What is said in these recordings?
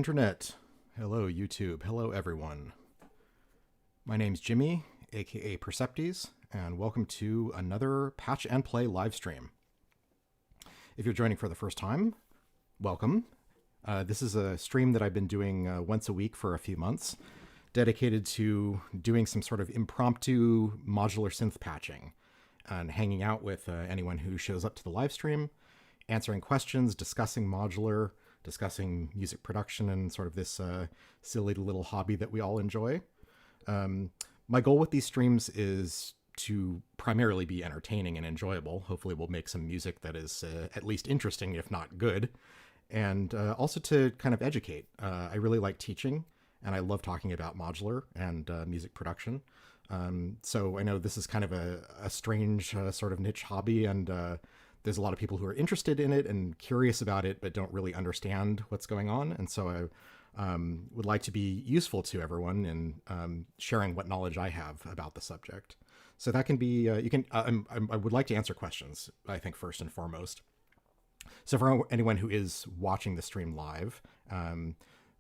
Internet. Hello, YouTube. Hello, everyone. My name's Jimmy, aka Perceptes, and welcome to another Patch and Play live stream. If you're joining for the first time, welcome. This is a stream that I've been doing once a week for a few months, dedicated to doing some sort of impromptu modular synth patching and hanging out with anyone who shows up to the live stream, answering questions, discussing modular, discussing music production, and sort of this silly little hobby that we all enjoy. My goal with these streams is to primarily be entertaining and enjoyable. Hopefully we'll make some music that is at least interesting, if not good, and also to kind of educate. I really like teaching, and I love talking about modular and music production. So I know this is kind of a strange sort of niche hobby, and there's a lot of people who are interested in it and curious about it, but don't really understand what's going on. And so I would like to be useful to everyone in sharing what knowledge I have about the subject. So that can be, I would like to answer questions, I think, first and foremost. So for anyone who is watching the stream live,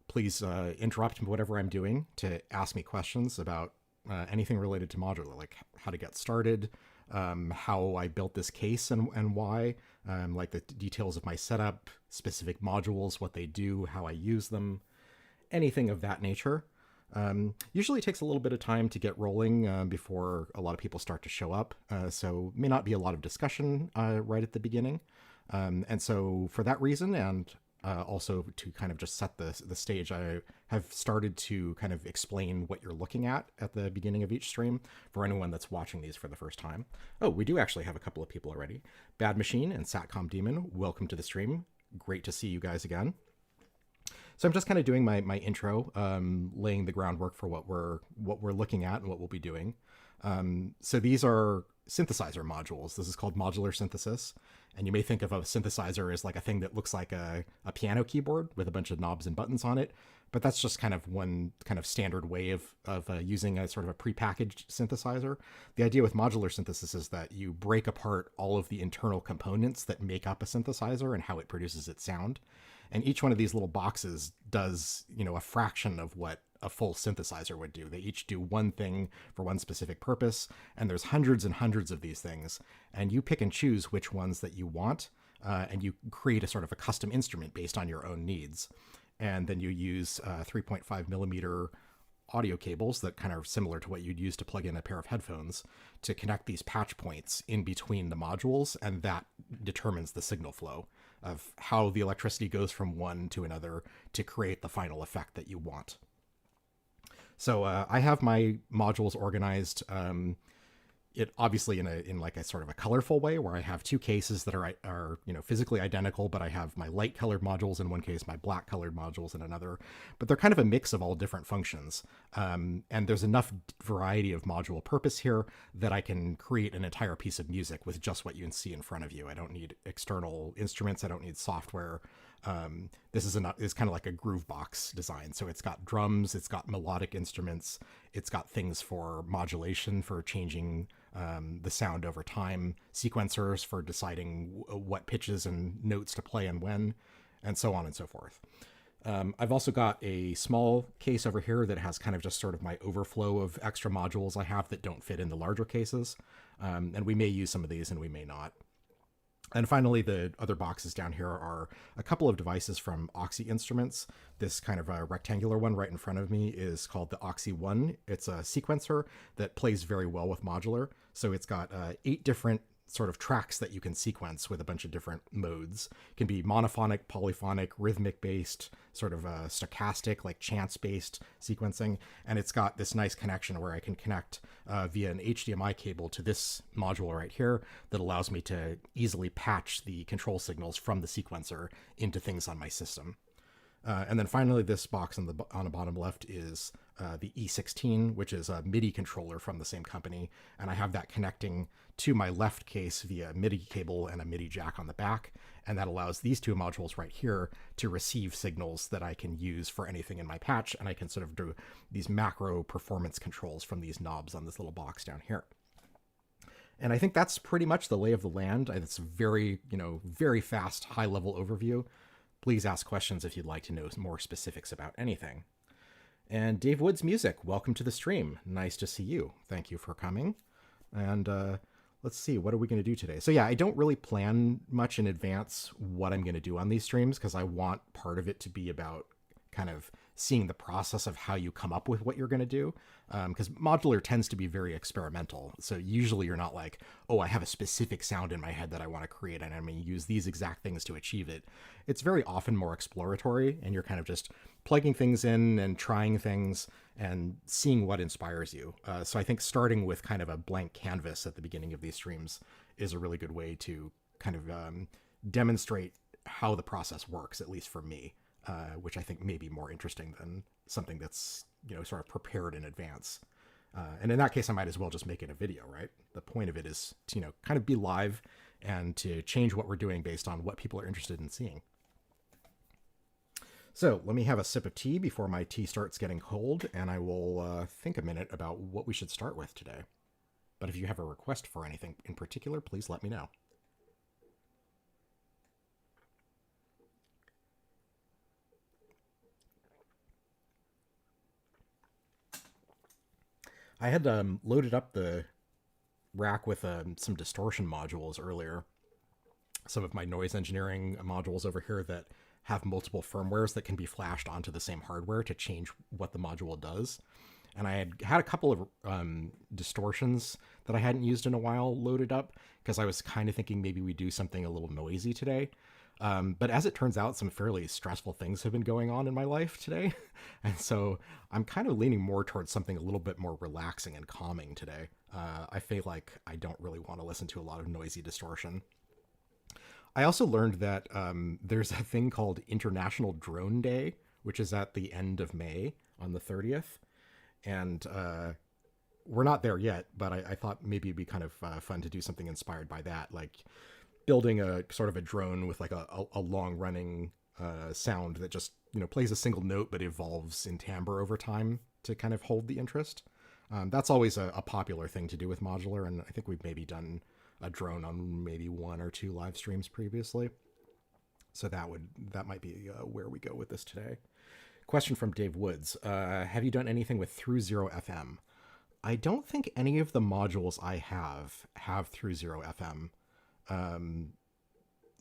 please interrupt whatever I'm doing to ask me questions about anything related to modular, like how to get started, how I built this case and why, like the details of my setup, specific modules, what they do, how I use them, anything of that nature. Usually it takes a little bit of time to get rolling before a lot of people start to show up, so may not be a lot of discussion right at the beginning. And so for that reason, and also to kind of just set the stage, I have started to kind of explain what you're looking at the beginning of each stream for anyone that's watching these for the first time. Oh, we do actually have a couple of people already. Bad Machine and Satcom Demon, welcome to the stream. Great to see you guys again. So I'm just kind of doing my intro, laying the groundwork for what we're looking at and what we'll be doing. So these are synthesizer modules. This is called modular synthesis. And you may think of a synthesizer as like a thing that looks like a piano keyboard with a bunch of knobs and buttons on it. But that's just kind of one kind of standard way of using a sort of a prepackaged synthesizer. The idea with modular synthesis is that you break apart all of the internal components that make up a synthesizer and how it produces its sound. And each one of these little boxes does, a fraction of what a full synthesizer would do. They each do one thing for one specific purpose, and there's hundreds and hundreds of these things, and you pick and choose which ones that you want, and you create a sort of a custom instrument based on your own needs. And then you use 3.5 millimeter audio cables that kind of similar to what you'd use to plug in a pair of headphones to connect these patch points in between the modules, and that determines the signal flow of how the electricity goes from one to another to create the final effect that you want. So I have my modules organized, it obviously in like a sort of a colorful way, where I have two cases that are physically identical, but I have my light colored modules in one case, my black colored modules in another, but they're kind of a mix of all different functions. And there's enough variety of module purpose here that I can create an entire piece of music with just what you can see in front of you. I don't need external instruments. I don't need software. This is kind of like a groove box design. So it's got drums, it's got melodic instruments, it's got things for modulation, for changing the sound over time, sequencers for deciding what pitches and notes to play and when, and so on and so forth. I've also got a small case over here that has kind of just sort of my overflow of extra modules I have that don't fit in the larger cases. And we may use some of these and we may not. And finally, the other boxes down here are a couple of devices from Oxy Instruments. This kind of a rectangular one right in front of me is called the Oxy One. It's a sequencer that plays very well with modular. So it's got 8 different sort of tracks that you can sequence with a bunch of different modes. It can be monophonic, polyphonic, rhythmic based, sort of stochastic, like chance based sequencing. And it's got this nice connection where I can connect via an HDMI cable to this module right here that allows me to easily patch the control signals from the sequencer into things on my system. And then finally, this box on the bottom left is the E16, which is a MIDI controller from the same company. And I have that connecting to my left case via MIDI cable and a MIDI jack on the back. And that allows these two modules right here to receive signals that I can use for anything in my patch. And I can sort of do these macro performance controls from these knobs on this little box down here. And I think that's pretty much the lay of the land. It's a very, very fast, high-level overview. Please ask questions if you'd like to know more specifics about anything. And Dave Woods Music, welcome to the stream. Nice to see you. Thank you for coming. And let's see, what are we going to do today? So yeah, I don't really plan much in advance what I'm going to do on these streams because I want part of it to be about kind of seeing the process of how you come up with what you're going to do. Because modular tends to be very experimental. So usually you're not like, oh, I have a specific sound in my head that I want to create and I'm going to use these exact things to achieve it. It's very often more exploratory and you're kind of just plugging things in and trying things and seeing what inspires you. So I think starting with kind of a blank canvas at the beginning of these streams is a really good way to kind of demonstrate how the process works, at least for me. Which I think may be more interesting than something that's, sort of prepared in advance. And in that case, I might as well just make it a video, right? The point of it is to, kind of be live and to change what we're doing based on what people are interested in seeing. So let me have a sip of tea before my tea starts getting cold, and I will think a minute about what we should start with today. But if you have a request for anything in particular, please let me know. I had loaded up the rack with some distortion modules earlier. Some of my noise engineering modules over here that have multiple firmwares that can be flashed onto the same hardware to change what the module does. And I had a couple of distortions that I hadn't used in a while loaded up because I was kind of thinking maybe we do something a little noisy today. But as it turns out, some fairly stressful things have been going on in my life today. And so I'm kind of leaning more towards something a little bit more relaxing and calming today. I feel like I don't really want to listen to a lot of noisy distortion. I also learned that there's a thing called International Drone Day, which is at the end of May on the 30th. And we're not there yet, but I thought maybe it'd be kind of fun to do something inspired by that, like building a sort of a drone with like a long running sound that just, plays a single note but evolves in timbre over time to kind of hold the interest. That's always a popular thing to do with modular, and I think we've maybe done a drone on maybe 1 or 2 live streams previously. So that might be where we go with this today. Question from Dave Woods. Have you done anything with Through Zero FM? I don't think any of the modules I have Through Zero FM.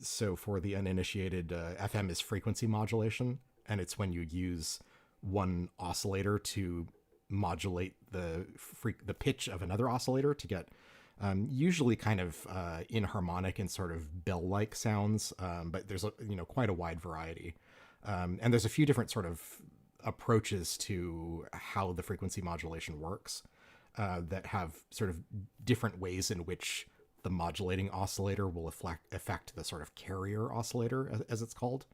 So for the uninitiated, FM is frequency modulation, and it's when you use one oscillator to modulate the pitch of another oscillator to get usually kind of inharmonic and sort of bell-like sounds, but there's quite a wide variety. And there's a few different sort of approaches to how the frequency modulation works that have sort of different ways in which the modulating oscillator will affect the sort of carrier oscillator, as it's called.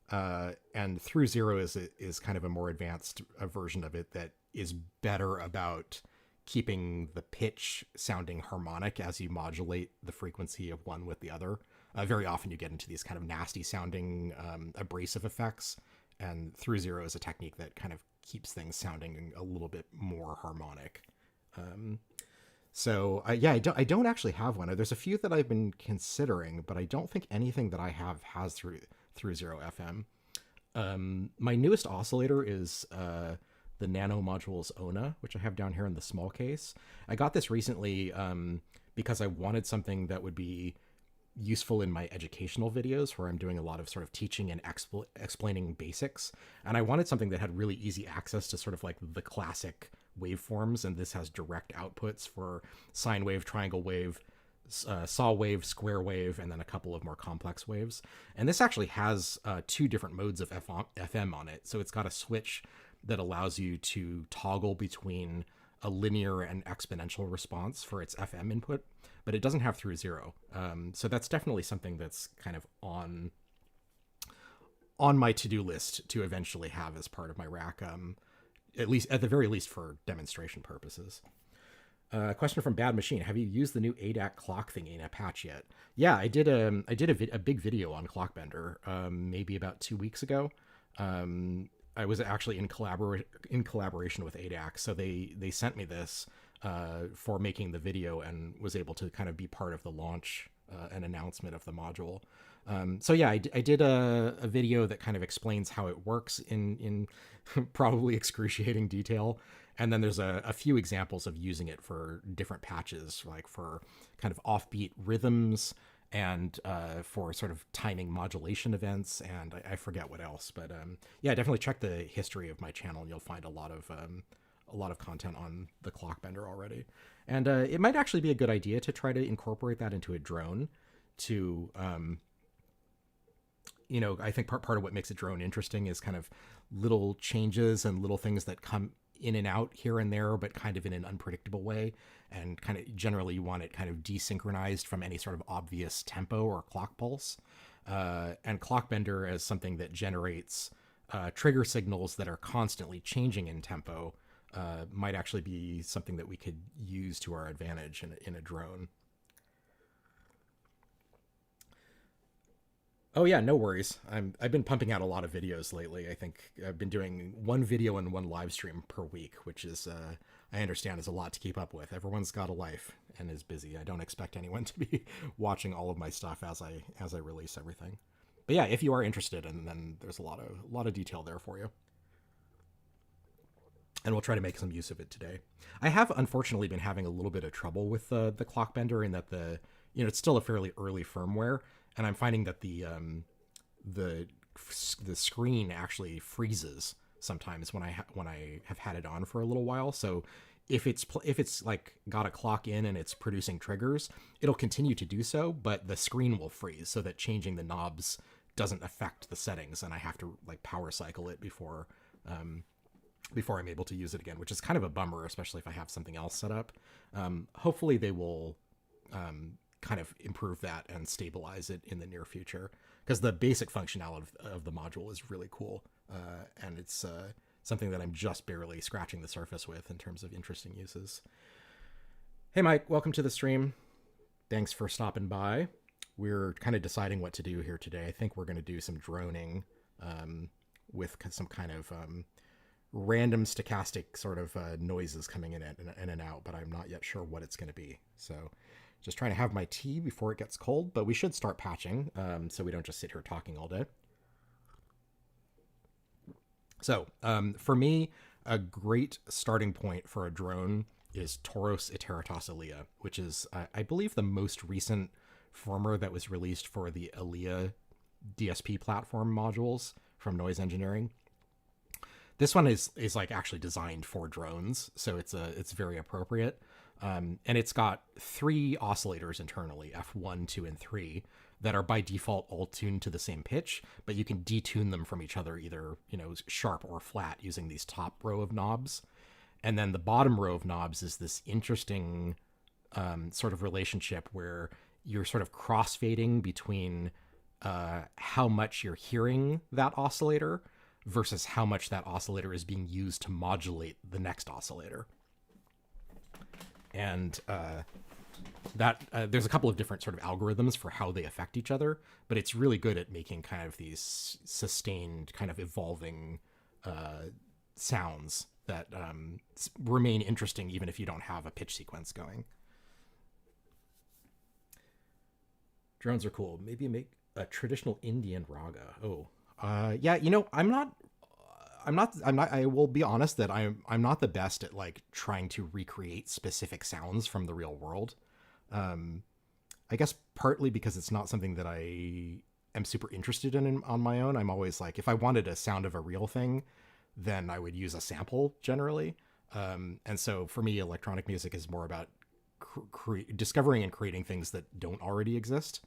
And Through Zero is kind of a more advanced version of it that is better about keeping the pitch sounding harmonic as you modulate the frequency of one with the other. Very often you get into these kind of nasty sounding abrasive effects, and Through Zero is a technique that kind of keeps things sounding a little bit more harmonic. I don't actually have one. There's a few that I've been considering, but I don't think anything that I have has Through Zero FM. My newest oscillator is the Nano Modules ONA, which I have down here in the small case. I got this recently because I wanted something that would be useful in my educational videos where I'm doing a lot of sort of teaching and explaining basics. And I wanted something that had really easy access to sort of like the classic waveforms. And this has direct outputs for sine wave, triangle wave, saw wave, square wave, and then a couple of more complex waves. And this actually has 2 different modes of FM on it. So it's got a switch that allows you to toggle between a linear and exponential response for its FM input, but it doesn't have Through Zero. So that's definitely something that's kind of on my to-do list to eventually have as part of my rack, at the very least for demonstration purposes. Question from Bad Machine. Have you used the new ADAC clock thing in a patch yet? Yeah, I did a big video on Clockbender maybe about 2 weeks ago. I was actually in collaboration with ADAC, so they sent me this for making the video and was able to kind of be part of the launch and announcement of the module. So yeah, I did a video that kind of explains how it works in probably excruciating detail. And then there's a few examples of using it for different patches, like for kind of offbeat rhythms and for sort of timing modulation events. And I forget what else, but yeah, definitely check the history of my channel and you'll find a lot of content on the Clockbender already. And it might actually be a good idea to try to incorporate that into a drone to I think part of what makes a drone interesting is kind of little changes and little things that come in and out here and there, but kind of in an unpredictable way. And kind of generally you want it kind of desynchronized from any sort of obvious tempo or clock pulse. And Clockbender as something that generates trigger signals that are constantly changing in tempo might actually be something that we could use to our advantage in a drone. Oh yeah, no worries. I've been pumping out a lot of videos lately. I think I've been doing one video and one live stream per week, which is I understand is a lot to keep up with. Everyone's got a life and is busy. I don't expect anyone to be watching all of my stuff as I release everything. But yeah, if you are interested, and then there's a lot of detail there for you. And we'll try to make some use of it today. I have unfortunately been having a little bit of trouble with the Clockbender in that it's still a fairly early firmware, and I'm finding that the screen actually freezes sometimes when I have had it on for a little while. So if it's like got a clock in and it's producing triggers, it'll continue to do so, but the screen will freeze so that changing the knobs doesn't affect the settings, and I have to like power cycle it before I'm able to use it again, which is kind of a bummer, especially if I have something else set up. Hopefully they will kind of improve that and stabilize it in the near future, because the basic functionality of the module is really cool. And it's something that I'm just barely scratching the surface with in terms of interesting uses. Hey, Mike, welcome to the stream. Thanks for stopping by. We're kind of deciding what to do here today. I think we're going to do some droning with some kind of random stochastic sort of noises coming in and out, but I'm not yet sure what it's going to be. So just trying to have my tea before it gets cold, but we should start patching so we don't just sit here talking all day. So for me, a great starting point for a drone is Toros Iteritas Alia, which is, I believe, the most recent firmware that was released for the Alia DSP platform modules from Noise Engineering. This one is like actually designed for drones, so it's very appropriate. And it's got 3 oscillators internally, F1, 2, and 3, that are by default all tuned to the same pitch, but you can detune them from each other, either sharp or flat, using these top row of knobs. And then the bottom row of knobs is this interesting sort of relationship where you're sort of crossfading between how much you're hearing that oscillator versus how much that oscillator is being used to modulate the next oscillator. And there's a couple of different sort of algorithms for how they affect each other, but it's really good at making kind of these sustained, kind of evolving sounds that remain interesting even if you don't have a pitch sequence going. Drones are cool. Maybe make a traditional Indian raga. Oh, yeah. I will be honest that I'm not the best at like trying to recreate specific sounds from the real world. I guess partly because it's not something that I am super interested in on my own. I'm always like, if I wanted a sound of a real thing, then I would use a sample generally. And so for me, electronic music is more about discovering and creating things that don't already exist.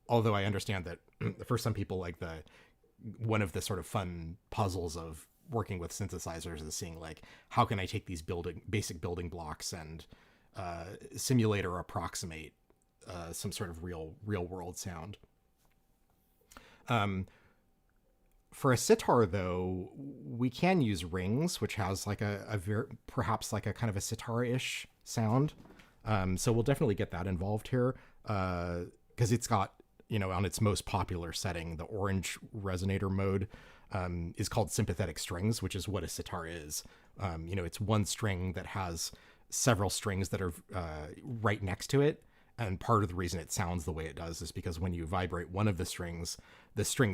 Although I understand that for some people, like one of the sort of fun puzzles of working with synthesizers is seeing like, how can I take these basic building blocks and simulate or approximate some sort of real world sound. For a sitar, though, we can use rings, which has like perhaps like a kind of a sitar-ish sound. So we'll definitely get that involved here, because it's got, on its most popular setting, the orange resonator mode is called sympathetic strings, which is what a sitar is. It's one string that has several strings that are right next to it, And part of the reason it sounds the way it does is because when you vibrate one of the strings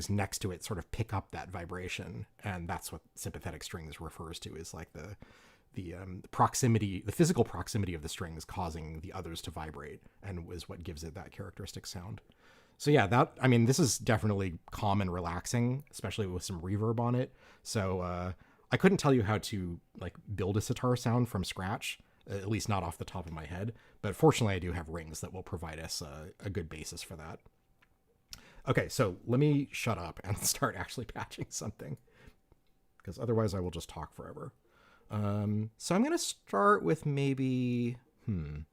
next to it sort of pick up that vibration. And that's what sympathetic strings refers to, is like the proximity, the physical proximity of the strings causing the others to vibrate, and is what gives it that characteristic sound. So yeah, this is definitely calm and relaxing, especially with some reverb on it. So I couldn't tell you how to like build a sitar sound from scratch, at least not off the top of my head. But fortunately, I do have rings that will provide us a good basis for that. Okay, so let me shut up and start actually patching something, because otherwise I will just talk forever. So I'm going to start with maybe, trying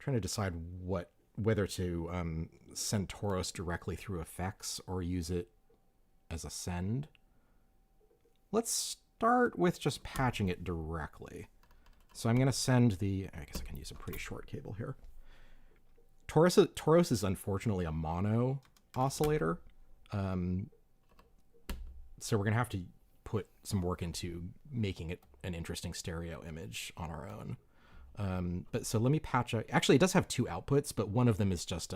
to decide whether to send Toros directly through effects or use it as a send. Let's start with just patching it directly. So I'm going to send I guess I can use a pretty short cable here. Toros is unfortunately a mono oscillator. So we're going to have to put some work into making it an interesting stereo image on our own. But so let me patch out. Actually, it does have two outputs, but one of them is just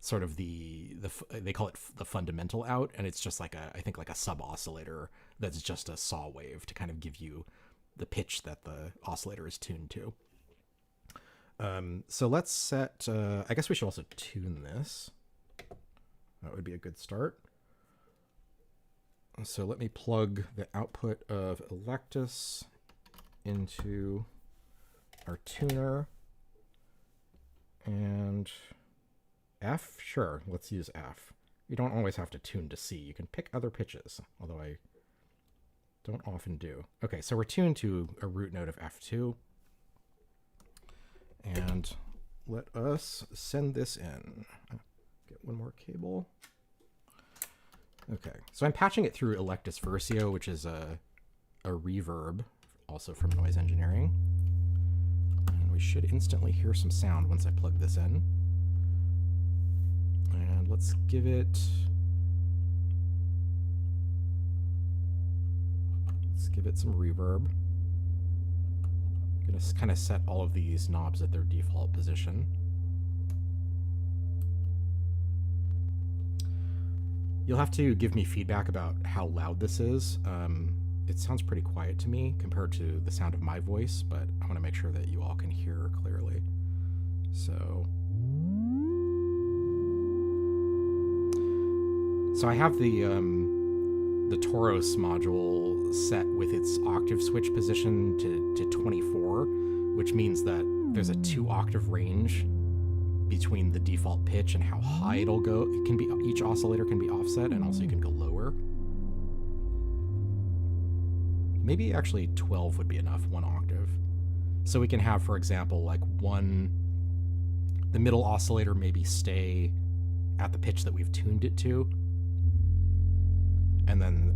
sort of they call it the fundamental out, and it's just like I think like a sub oscillator that's just a saw wave to kind of give you the pitch that the oscillator is tuned to. So let's set, I guess we should also tune this. That would be a good start. So let me plug the output of Iteritas into our tuner. And F? Sure, let's use F. You don't always have to tune to C. You can pick other pitches, although I don't often do. Okay, so we're tuned to a root note of F2. And let us send this in. Get one more cable. Okay, so I'm patching it through Iteritas Versio, which is a reverb, also from Noise Engineering. And we should instantly hear some sound once I plug this in. And let's give it some reverb. I'm going to kind of set all of these knobs at their default position. You'll have to give me feedback about how loud this is. It sounds pretty quiet to me compared to the sound of my voice, but I want to make sure that you all can hear clearly. So I have the Toros module set with its octave switch position to 24, which means that there's a 2-octave range between the default pitch and how high it'll go. It can be, each oscillator can be offset, and also you can go lower. Maybe actually 12 would be enough, 1 octave. So we can have, for example, like the middle oscillator maybe stay at the pitch that we've tuned it to, and then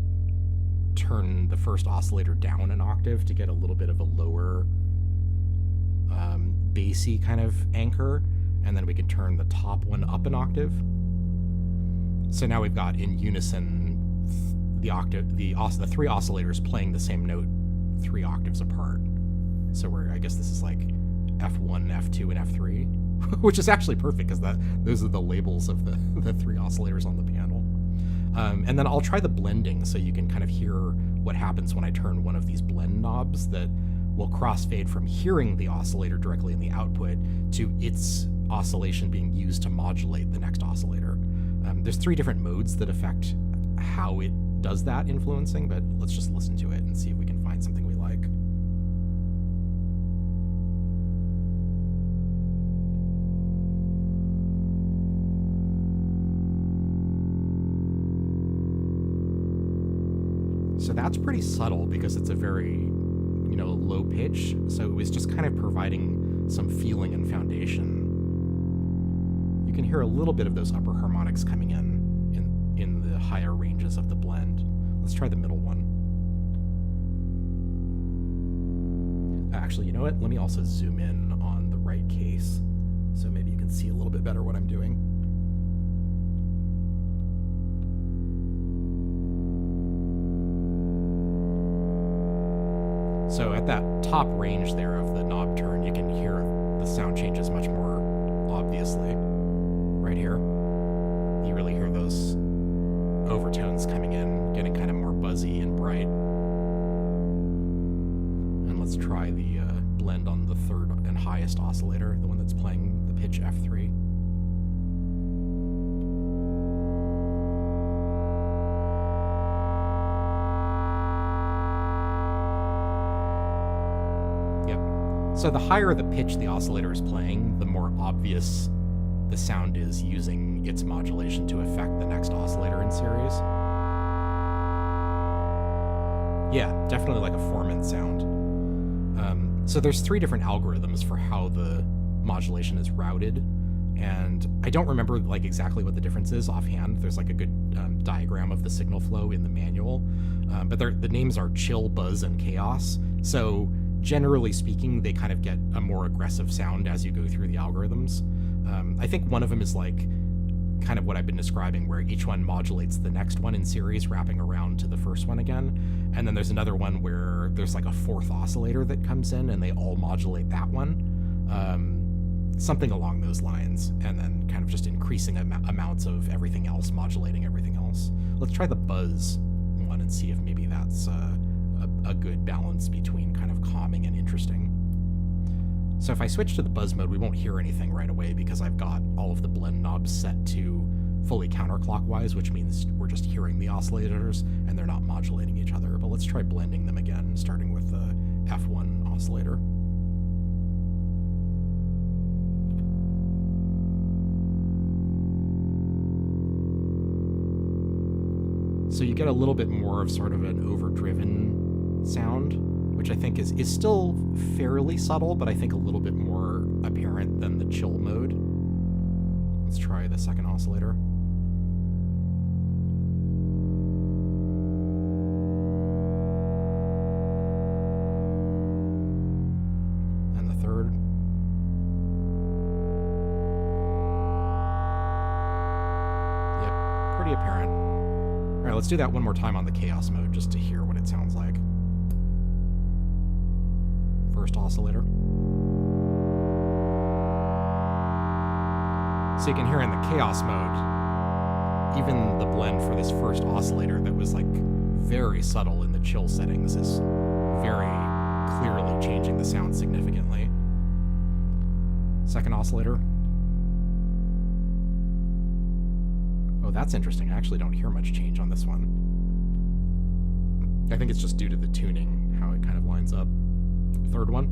turn the first oscillator down an octave to get a little bit of a lower bassy kind of anchor, and then we can turn the top one up an octave. So now we've got in unison the 3 oscillators playing the same note 3 octaves apart. So I guess this is like F1, F2, and F3, which is actually perfect because those are the labels of the 3 oscillators on the panel. And then I'll try the blending so you can kind of hear what happens when I turn one of these blend knobs that will crossfade from hearing the oscillator directly in the output to its oscillation being used to modulate the next oscillator. There's 3 different modes that affect how it does that influencing, but let's just listen to it and see if we can find something we like. So that's pretty subtle because it's a very, low pitch. So it was just kind of providing some feeling and foundation. You can hear a little bit of those upper harmonics coming in the higher ranges of the blend. Let's try the middle one. Actually, you know what? Let me also zoom in on the right case so maybe you can see a little bit better what I'm doing. So at that top range there of the knob turn, you can hear the sound changes much more obviously. Right here, you really hear those overtones coming in, getting kind of more buzzy and bright. And let's try the blend on the third and highest oscillator, the one that's playing the pitch F3. So the higher the pitch the oscillator is playing, the more obvious the sound is using its modulation to affect the next oscillator in series. Yeah, definitely like a Foreman sound. So there's 3 different algorithms for how the modulation is routed, and I don't remember like exactly what the difference is offhand. There's like a good diagram of the signal flow in the manual, but the names are chill, buzz, and chaos. So generally speaking, they kind of get a more aggressive sound as you go through the algorithms. I think one of them is like kind of what I've been describing, where each one modulates the next one in series, wrapping around to the first one again. And then there's another one where there's like a 4th oscillator that comes in and they all modulate that one. Something along those lines. And then kind of just increasing amounts of everything else, modulating everything else. Let's try the buzz one and see if maybe that's a good balance between kind of calming and interesting. So if I switch to the buzz mode, we won't hear anything right away because I've got all of the blend knobs set to fully counterclockwise, which means we're just hearing the oscillators and they're not modulating each other. But let's try blending them again, starting with the F1 oscillator. So you get a little bit more of sort of an overdriven sound, which I think is still fairly subtle, but I think a little bit more apparent than the chill mode. Let's try the second oscillator. And the third. Yep, pretty apparent. All right, let's do that one more time on the chaos mode just to hear what it sounds like. First oscillator. So you can hear in the chaos mode, even the blend for this first oscillator that was like very subtle in the chill settings is very clearly changing the sound significantly. Second oscillator. Oh, that's interesting. I actually don't hear much change on this one. I think it's just due to the tuning, how it kind of lines up. Third one.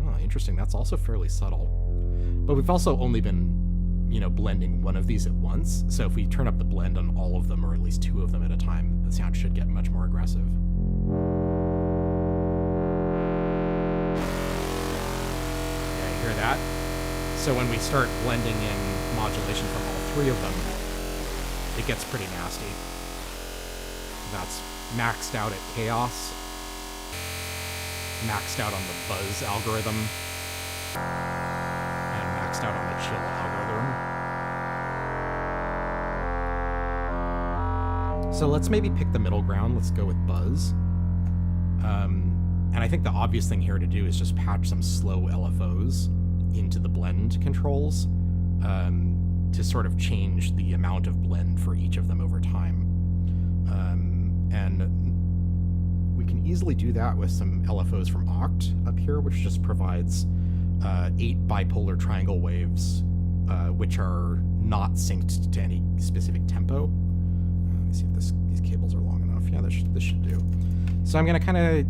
Oh, interesting. That's also fairly subtle. But we've also only been, blending one of these at once. So if we turn up the blend on all of them, or at least 2 of them at a time, the sound should get much more aggressive. Yeah, you hear that? So when we start blending in modulation from all 3 of them, it gets pretty nasty. That's maxed out at chaos, maxed out on the buzz algorithm, and maxed out on the chill algorithm. So let's maybe pick the middle ground. Let's go with buzz. And I think the obvious thing here to do is just patch some slow LFOs into the blend controls to sort of change the amount of blend for each of them over time. And we can easily do that with some LFOs from Oct up here, which just provides 8 bipolar triangle waves, which are not synced to any specific tempo. Let me see if these cables are long enough. Yeah, this should do. So I'm going to kind of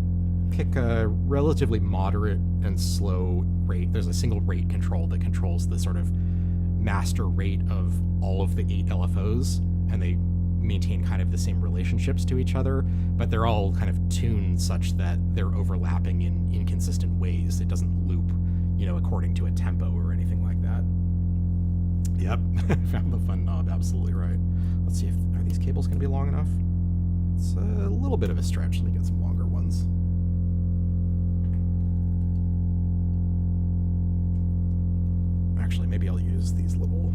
pick a relatively moderate and slow rate. There's a single rate control that controls the sort of master rate of all of the 8 LFOs, and they maintain kind of the same relationships to each other, but they're all kind of tuned such that they're overlapping in inconsistent ways. It doesn't loop, according to a tempo or anything like that. Yep, found the fun knob, absolutely right. Let's see are these cables going to be long enough? It's a little bit of a stretch. Let me get some longer ones. Actually, maybe I'll use these little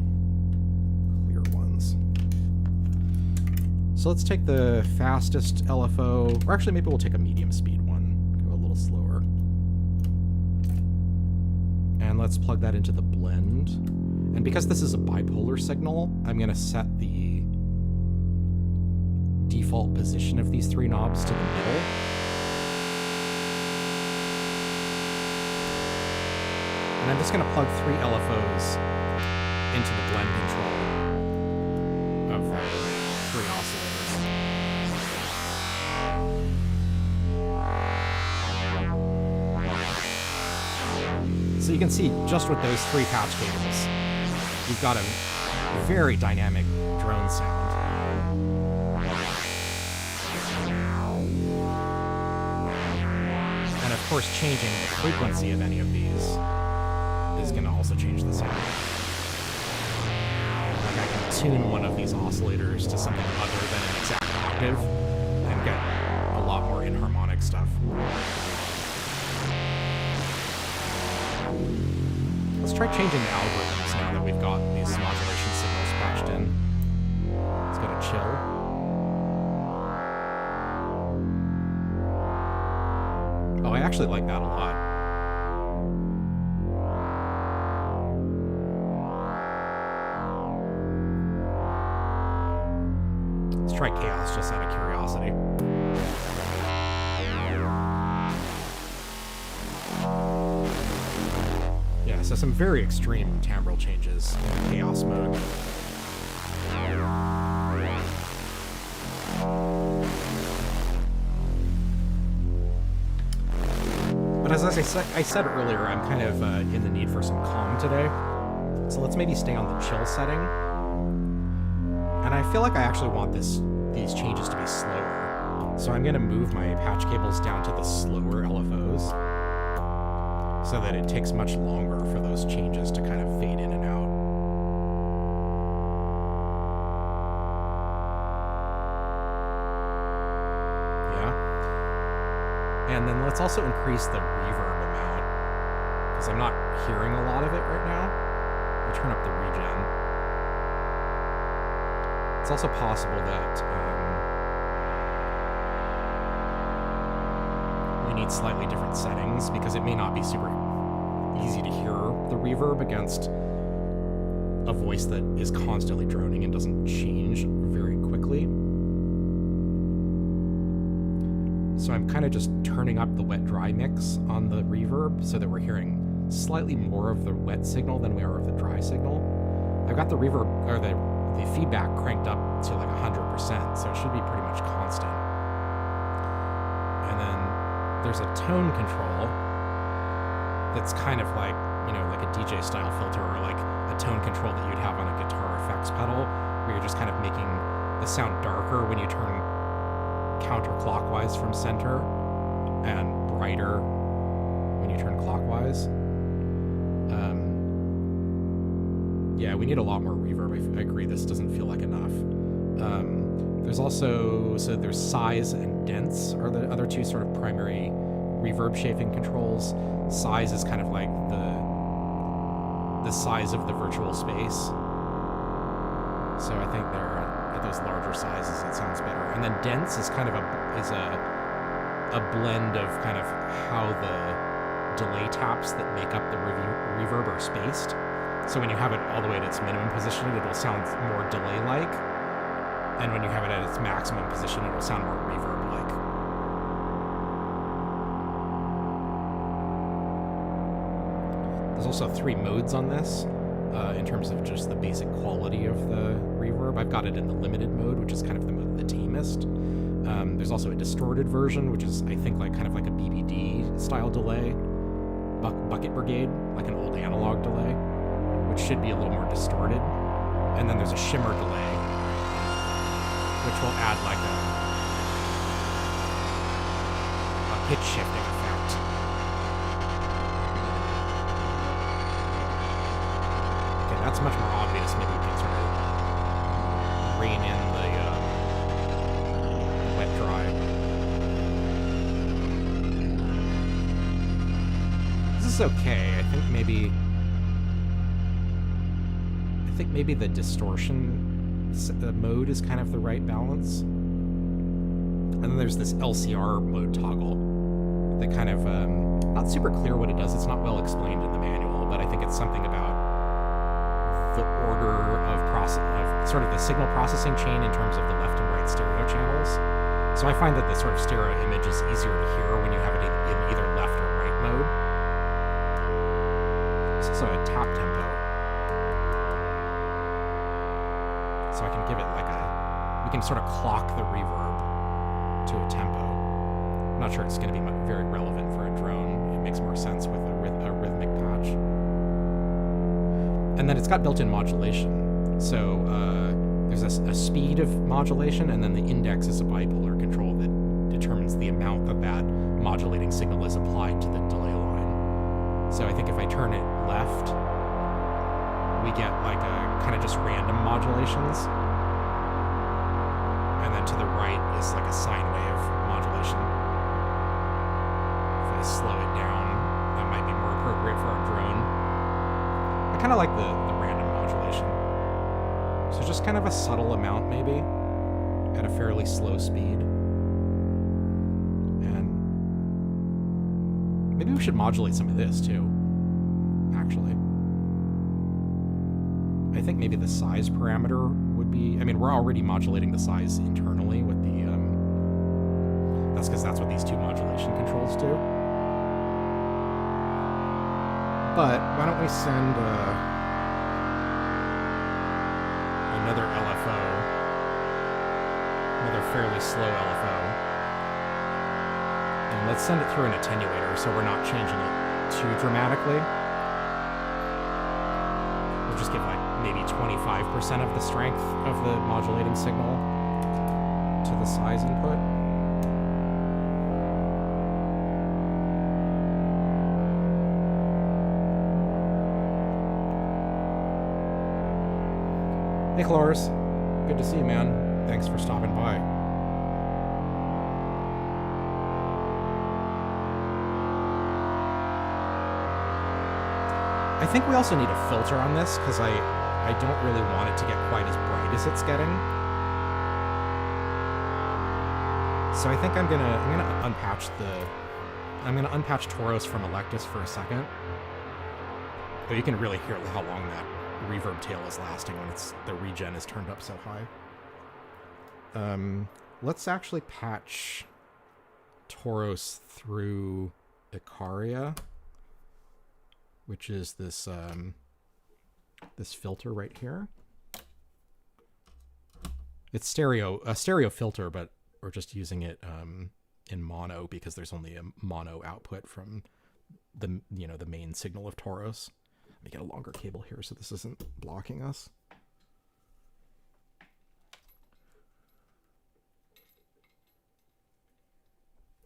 clear ones. So let's take the fastest LFO, or actually maybe we'll take a medium speed one, go a little slower. And let's plug that into the blend. And because this is a bipolar signal, I'm going to set the default position of these three knobs to the middle. And I'm just going to plug 3 LFOs into the blend control of the 3 oscillators. So you can see just with those 3 patch cables, you've got a very dynamic drone sound. And of course, changing the frequency of any of these is going to also change the sound. Like I can tune one of these oscillators to something other than an exact octave and get a lot more inharmonic stuff. Let's try changing the algorithms now that we've got these modulation signals patched in. Let's go to chill. Oh, I actually like that a lot. Let's try chaos just out of curiosity. Yeah, so some very extreme timbral changes in the chaos mode. But as I said earlier, I'm kind of in the need for some calm today. So let's maybe stay on the chill setting. And I feel like I actually want these changes to be slower. So I'm going to move my patch cables down to the slower LFOs so that it takes much longer for those changes to kind of fade in and out. Yeah. And then let's also increase the reverb amount, because I'm not hearing a lot of it right now. We'll turn up the regen. It's also possible that we need slightly different settings, because it may not be super easy to hear the reverb against a voice that is constantly droning and doesn't change very quickly. So I'm kind of just turning up the wet-dry mix on the reverb so that we're hearing slightly more of the wet signal than we are of the dry signal. I've got the reverb, or the feedback cranked up to like 100%, so it should be pretty much constant. And then there's a tone control that's kind of like, you know, like a DJ style filter, or like a tone control that you'd have on a guitar effects pedal, where you're just kind of making the sound darker when you turn counterclockwise from center and brighter when you turn clockwise. Yeah, we need a lot more reverb. I agree, this doesn't feel like enough. There's also, so there's size and dense are the other two sort of primary reverb shaping controls. Size is kind of like the size of the virtual space. So I think they're at those larger sizes, it sounds better. And then dense is kind of a blend of kind of how the delay taps that make up the reverb are spaced. So when you have it all the way at its minimum position, it'll sound more delay-like. And when you have it at its maximum position, it'll sound more reverb-like. There's also 3 modes on this, in terms of just the basic quality of the reverb. I've got it in the limited mode, which is kind of the tamest. There's also a distorted version, which is, I think, like kind of like a BBD-style delay. Bucket Brigade, like an old analog delay, which should be a little more distorted. And then there's a shimmer delay, which will add like a pitch shifting effect. Okay, that's much more obvious. Maybe we can sort of rein in the wet dry. This is okay. I think maybe the distortion mode is kind of the right balance. And then there's this LCR mode toggle that kind of, not super clear what it does. It's not well explained in the manual, but I think it's something about the order of sort of the signal processing chain in terms of the left and right stereo channels. So I find that the sort of stereo image is easier to hear when you have it in either left or right mode. This is a tap tempo. So I can give it like we can sort of clock the reverb to a tempo. I'm not sure it's going to be very relevant for a drone. It makes more sense with a rhythmic patch. And then it's got built-in modulation. So there's a speed of modulation, and then the index is a bipolar control that determines the amount that modulating signal is applied to the delay line. So I think if I turn it left, we get like a kind of just random modulations. And then to the right is like a sine wave modulation. If I slow it down, that might be more appropriate for our drone. I kind of like the random modulation. So just kind of a subtle amount maybe at a fairly slow speed. And maybe we should modulate some of this too, actually. I think maybe the size parameter would be, I mean, we're already modulating the size internally with the, that's because that's what these two modulation controls do. But why don't we send another LFO, another fairly slow LFO, and let's send it through an attenuator so we're not changing it too dramatically. We'll just give like maybe 25% of the strength of the modulating signal to the size input. Hey Cloris, good to see you, man. Thanks for stopping by. I think we also need a filter on this because I don't really want it to get quite as bright as it's getting. So I think I'm gonna unpatch Toros from Electus for a second. But you can really hear how long that reverb tail is lasting when the regen is turned up so high. Let's actually patch Toros through Icaria, which is this this filter right here. It's a stereo filter, but we're just using it in mono because there's only a mono output from the main signal of Toros. Let me get a longer cable here so this isn't blocking us.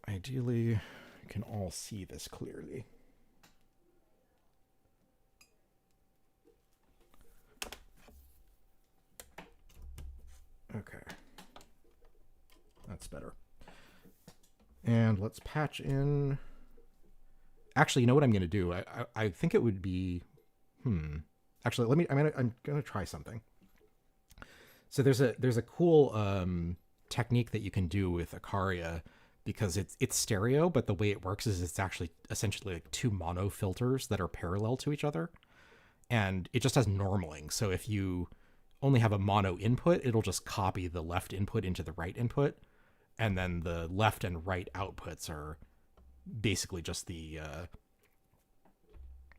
Ideally, you can all see this clearly. Okay. That's better. And let's patch in. Actually, you know what I'm going to do? I think it would be... Actually, I'm going to try something. So there's a cool technique that you can do with Icaria because it's stereo, but the way it works is it's actually essentially like two mono filters that are parallel to each other. And it just has normaling. So if you only have a mono input, it'll just copy the left input into the right input. And then the left and right outputs are basically just the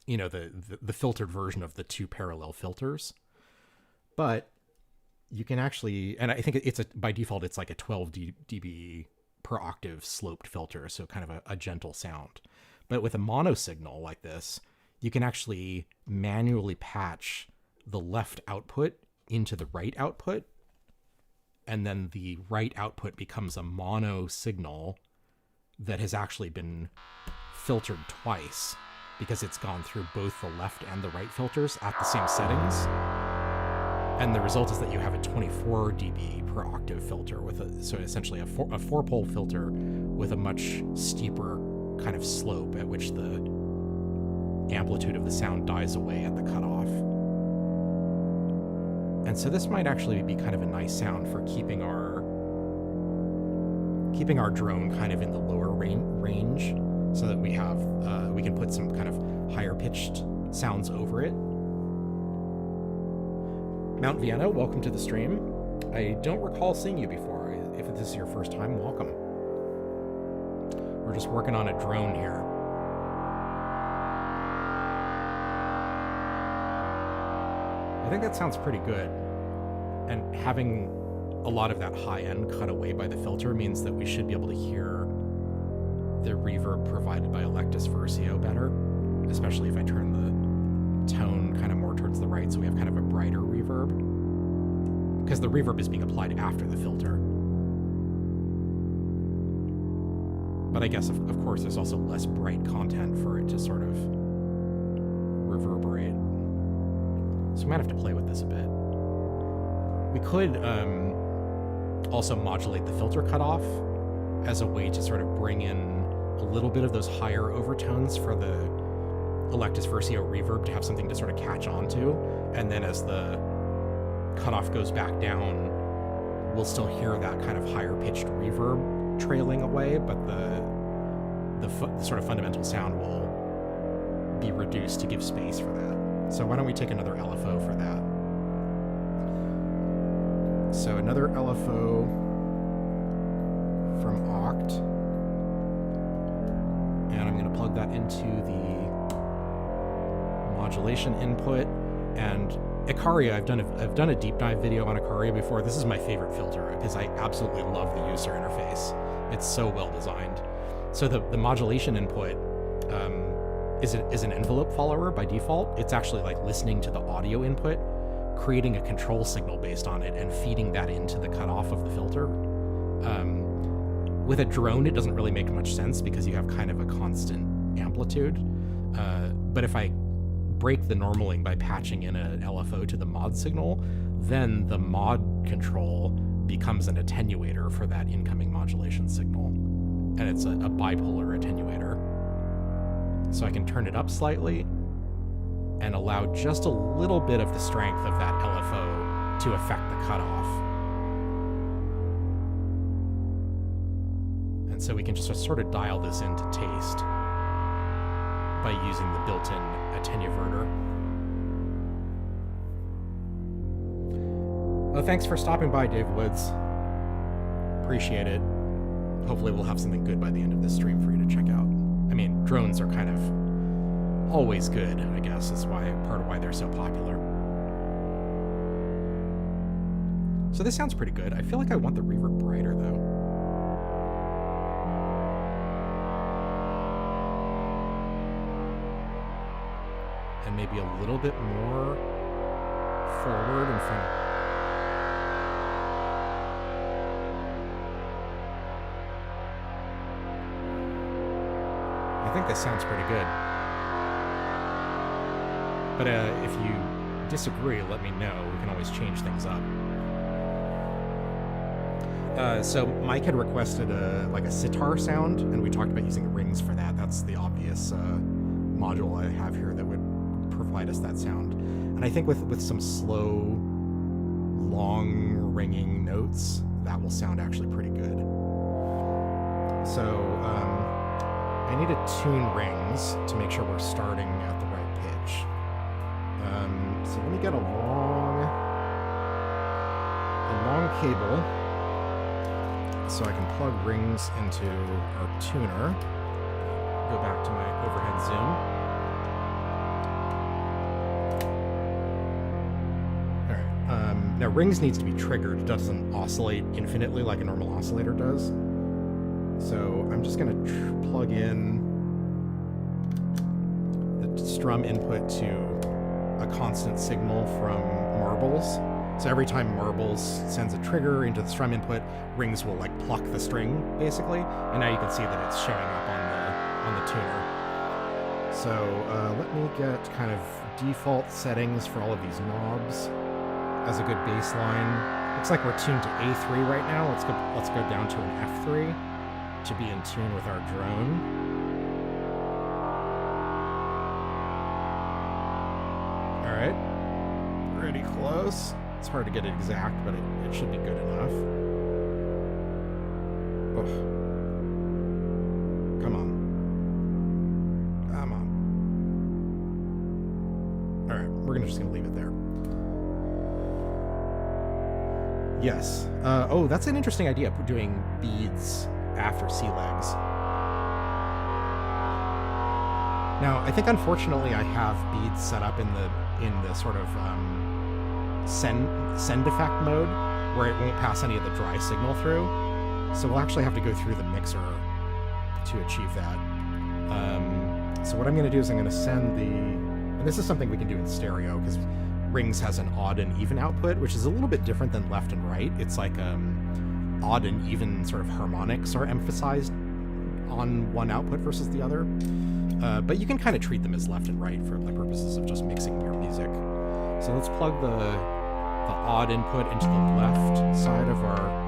the filtered version of the two parallel filters. But you can actually, and I think by default it's like a 12 dB per octave sloped filter, so kind of a gentle sound. But with a mono signal like this, you can actually manually patch the left output into the right output, and then the right output becomes a mono signal that has actually been filtered twice because it's gone through both the left and the right filters at the same settings. And the result is that you have a 24 dB per octave filter so essentially a four-pole filter with a much steeper kind of slope at which the amplitude of the sound dies away at the cutoff. And so this might actually be kind of a nice sound for keeping our keeping our drone kind of in the lower range so that we have we can put some kind of higher pitched sounds over it. Mount Vienna, welcome to the stream. I don't recall seeing you before. If this is your first time, welcome. We're just working on a drone here. I think that sounds pretty good. And having a lot of that high end cut away by the filter means that we should be able to hear the reverb provided by Electus Versio better, especially if I turn the tone kind of more towards the right so we have kind of a brighter reverb. Because the reverb is being applied after the filter. But I guess, of course, there's also less bright content for it to sort of reverberate. So we might have to play with this a bit. We could also modulate the filter cutoff as a way to sort of bring in a little bit of those higher overtones for the Electus Versio reverb to have something to sort of catch on to. And then as the cutoff goes back down, we'll still hear that kind of higher pitched reverb trailing away, but the sort of fundamental sound will be reduced to give space for that. So why don't we take another LFO for that? So another LFO from Oct. And I'm going to plug that into the modulation input. And Icaria, I've done a deep dive video on Icaria before. This is my favorite filter because I absolutely love the user interface. It's so well designed. So the modulation input is an envelope follower by default. It's actually like listening to the audio input, creating a control signal based on it, and feeding that into the cutoff of the filter. With a drone, it doesn't really make much sense because you have kind of a constant amplitude. But if I break the normaling by patching in an LFO to the mod signal, then the mod control becomes an attenuator for that incoming modulation signal. And it's a bipolar attenuator. So I can turn it up slightly and allow just a little bit of the strength of that LFO to affect the cutoff. And so we can just sort of dial this into taste by using the built-in attenuverter. Well, thanks for stopping by, Dave Woods. Appreciate it. Hopefully we'll have something good by the end of this stream for you to check out. I mean, drones are kind of always good, I guess. That's why part of why they're so popular. So this sounds pretty good. I feel like I want the reverb brighter, though. And maybe a little bit more forward in front. I think this sounds pretty good. But if you disagree, let me know. We can always change things up. So Mike had requested like a sitar sound, and we talked about using rings for that. That's the obvious module I have here that would provide us that sound. And I think with some slow, long ringing notes, that will sound actually pretty good. So I need to tune rings to make sure we're starting at the right pitch. So let me get a long cable so I can plug rings into our tuner. Go back to my overhead zoom. All right. Now rings needs to be triggered. It doesn't oscillate infinitely like a normal oscillator does. So I'm just going to plug in the strum input to a constant signal from marbles. So every time marbles sends a trigger into the strum input, rings will like pluck the string basically. And now you can see that it's showing up on the tuner. So let me get kind of default settings for all of these knobs as a good baseline. Looks like we're tuned to A3 right now. Let's go down to an F3 to be in tune with our drone. All right, pretty close. It's hard to get it exact, but it should be good enough. Oh. Come on. Come on. Alright, we're just gonna leave it there. Yes. Oh, that's an interesting idea, doing beads after sea legs. Now, I think unfortunately I have beads set up in the sort of send effect mode, where it won't pass any of the dry signal through. So we'll actually have to go through the mixer to achieve that. So what I'm going to do is I'm going to send and this is something we can do in stereo, because Rings has an odd and even output, which is a little bit different than left and right. It's like odd and even sort of harmonics are emphasized on one output versus the other. But you can kind of treat them as left and right for the purposes of just mixing your music. So let's plug the odd input into the left side of our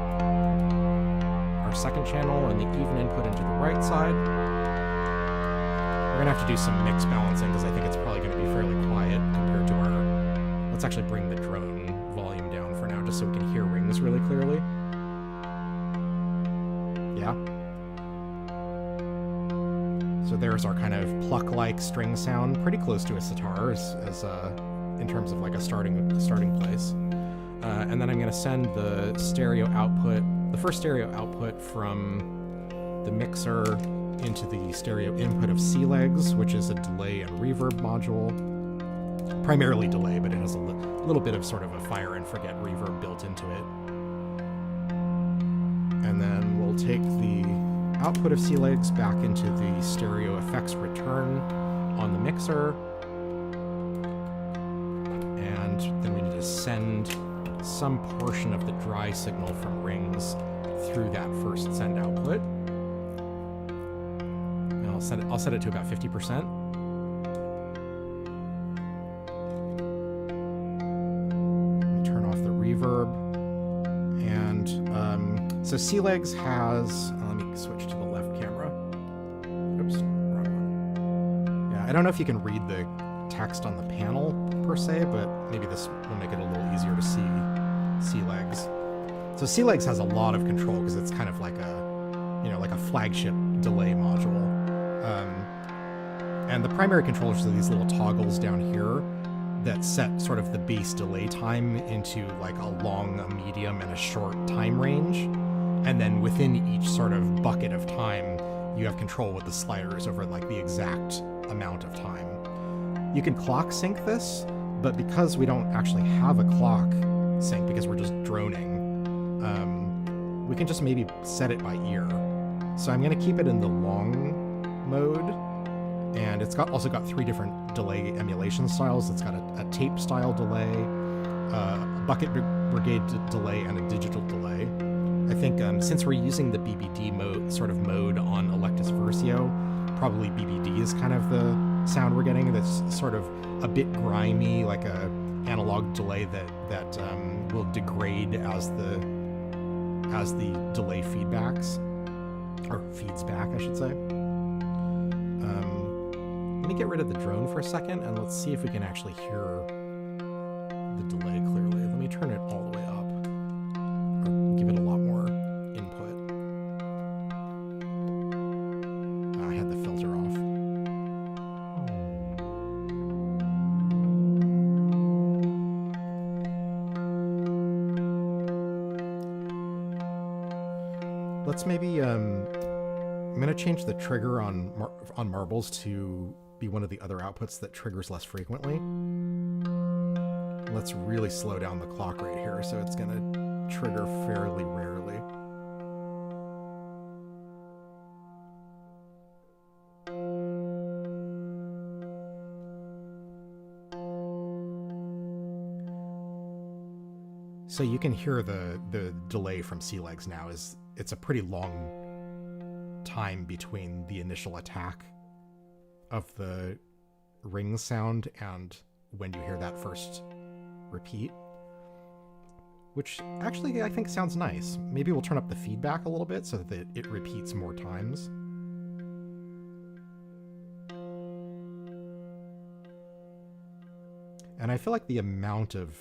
second channel, and the even input into the right side. We're gonna have to do some mix balancing, because I think it's probably gonna be fairly quiet compared to our... Let's actually bring the drone volume down for now, just so we can hear Rings really clearly. Yeah. So there's our kind of pluck-like string sound, pretty close to a sitar as in terms of like a starting place. And then I'm going to send the first stereo output from the mixer into the stereo input of sea legs, which is a delay and reverb module. Primarily delay, but it has a little bit of sort of a fire and forget reverb built into it. And then we'll take the output of sea legs back into the stereo effects return on the mixer. And then we need to send some portion of the dry signal from Rings through that first send output. And I'll set it to about 50%. Turn off the reverb. And so sea legs has... let me switch to the left camera. Oops, wrong one. Yeah, I don't know if you can read the text on the panel per se, but maybe this will make it a little easier to see sea legs. So sea legs has a lot of control, because it's kind of like a flagship delay module. And the primary controllers are these little toggles down here that set sort of the base delay time into like a long, a medium, and a short time range. And then within each sort of bucket of time, you have control with the sliders over like the exact amount of time. You can clock sync this, but because we don't actually have a clock sync, because we're just droning, we can just maybe set it by ear. So I'm going to keep it in the long mode, and it's also got 3 different delay emulation styles. It's got a tape style delay, a bucket brigade delay, and a digital delay. I think since we're using the BBD mode on Electus Versio, probably BBD is kind of the sound we're getting. That's sort of a bit grimy, like a analog delay that will degrade as the delay feeds back, I should say. Let me get rid of the drone for a second, and let's see if we can actually hear the delay clearly. Let me turn it all the way up, or give it a lot more input. I had the filter off. Let's maybe, I'm going to change the trigger on marbles to be one of the other outputs that triggers less frequently. Let's really slow down the clock rate here, so it's going to trigger fairly rarely. So you can hear the delay from sea legs now. It's a pretty long time between the initial attack of the ring sound and when you hear that first repeat, which actually I think sounds nice. Maybe we'll turn up the feedback a little bit so that it repeats more times. And I feel like the amount of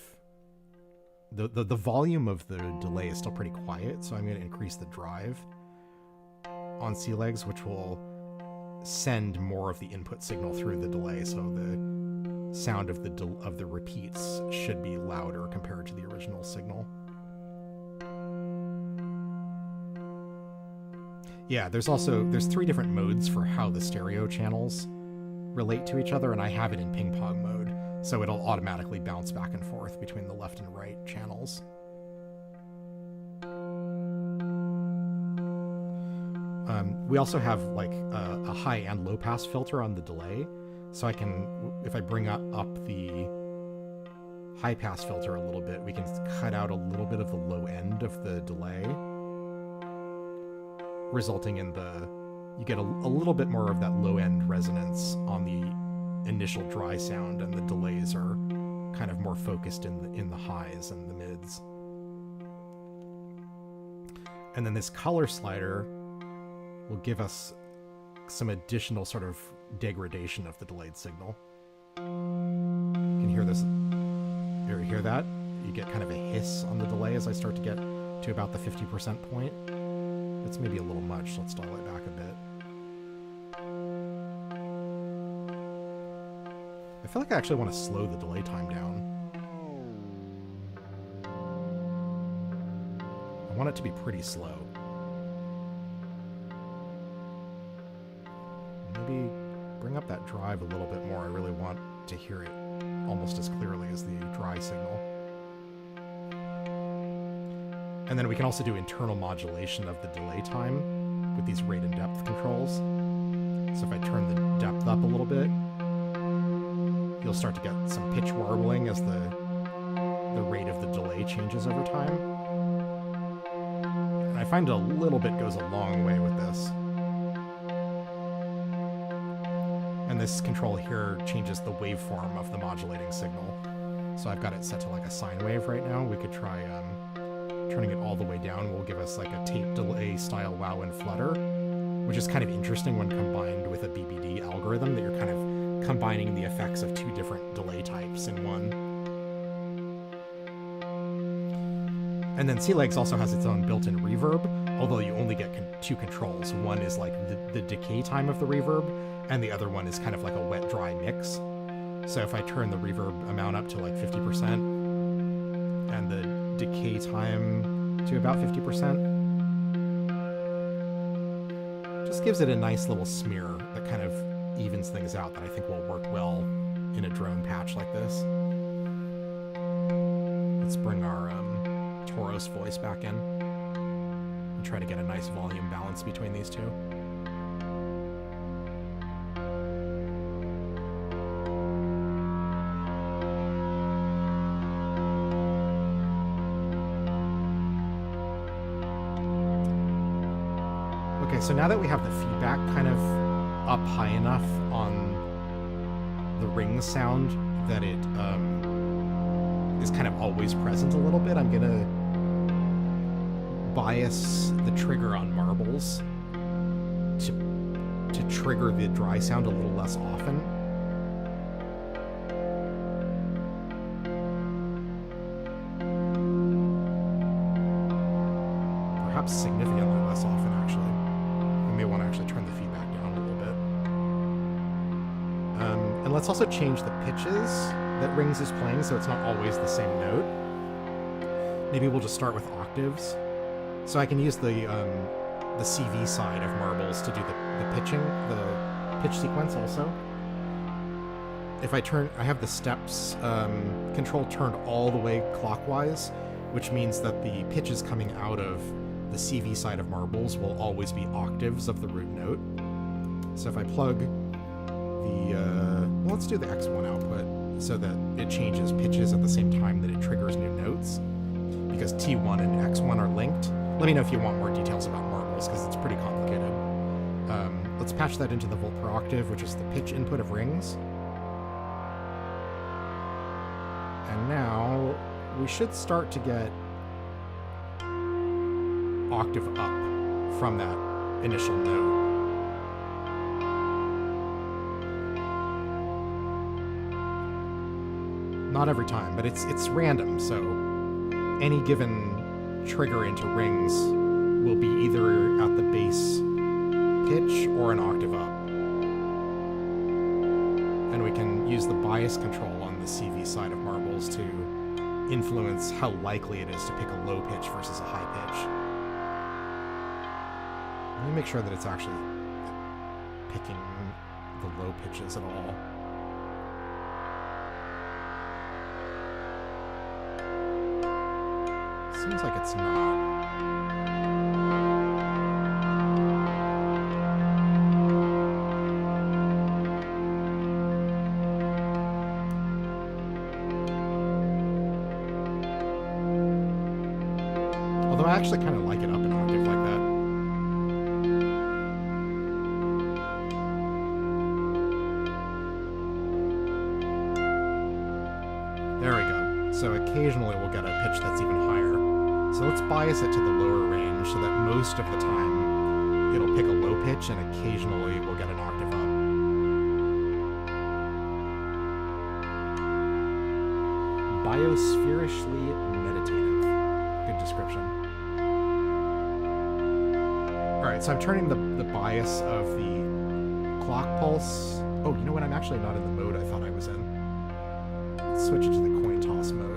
the volume of the delay is still pretty quiet, so I'm going to increase the drive on C legs, which will send more of the input signal through the delay, so the sound of the repeats should be louder compared to the original signal. Yeah, there's 3 different modes for how the stereo channels relate to each other, and I have it in ping pong mode, so it'll automatically bounce back and forth between the left and right channels. We also have like a high and low pass filter on the delay, so I can, if I bring up the high pass filter a little bit, we can cut out a little bit of the low end of the delay, resulting in you get a little bit more of that low end resonance on the initial dry sound, and the delays are kind of more focused in the highs and the mids. And then this color slider will give us some additional sort of degradation of the delayed signal. You can hear this. You hear that? You get kind of a hiss on the delay as I start to get to about the 50% point. It's maybe a little much, so let's dial it back a bit. I feel like I actually want to slow the delay time down. I want it to be pretty slow. Maybe bring up that drive a little bit more. I really want to hear it almost as clearly as the dry signal. And then we can also do internal modulation of the delay time with these rate and depth controls. So if I turn the depth up a little bit, you'll start to get some pitch warbling as the rate of the delay changes over time. And I find a little bit goes a long way with this. And this control here changes the waveform of the modulating signal. So I've got it set to like a sine wave right now. We could try turning it all the way down. Will give us like a tape delay style wow and flutter, which is kind of interesting when combined with a BBD algorithm, that you're kind of combining the effects of 2 different delay types in one. And then C-Legs also has its own built-in reverb, although you only get 2 controls. One is like the decay time of the reverb, and the other one is kind of like a wet-dry mix. So if I turn the reverb amount up to like 50% and the decay time to about 50%, just gives it a nice little smear that kind of evens things out, that I think will work well in a drone patch like this. Let's bring our Toros voice back in and try to get a nice volume balance between these two. Okay, so now that we have the feedback kind of up high enough on the ring sound that it is kind of always present a little bit, I'm gonna bias the trigger on marbles to trigger the dry sound a little less often. Perhaps significantly less often, actually. We may want to actually turn the feedback down a little bit. And let's also change the pitches that Rings is playing, so it's not always the same note. Maybe we'll just start with octaves. So I can use the CV side of marbles to do the pitching, the pitch sequence also. If I have the steps control turned all the way clockwise, which means that the pitches coming out of the CV side of marbles will always be octaves of the root note. So if I plug well, let's do the X1 output so that it changes pitches at the same time that it triggers new notes, because T1 and X1 are linked. Let me know if you want more details about marbles, because it's pretty complicated. Let's patch that into the volt per octave, which is the pitch input of Rings. And now we should start to get octave up from that initial note. Not every time, but it's random, so any given trigger into Rings will be either at the bass bias control on the CV side of marbles to influence how likely it is to pick a low pitch versus a high pitch. Let me make sure that it's actually picking the low pitches at all. Seems like it's not. Although I actually kind of like it up an octave like that. There we go. So occasionally we'll get a pitch that's even higher. So let's bias it to the lower range so that most of the time it'll pick a low pitch and occasionally we'll get an octave up. Biospherically meditative. Good description. Alright, so I'm turning the bias of the clock pulse. Oh, you know what? I'm actually not in the mode I thought I was in. Let's switch it to the coin toss mode.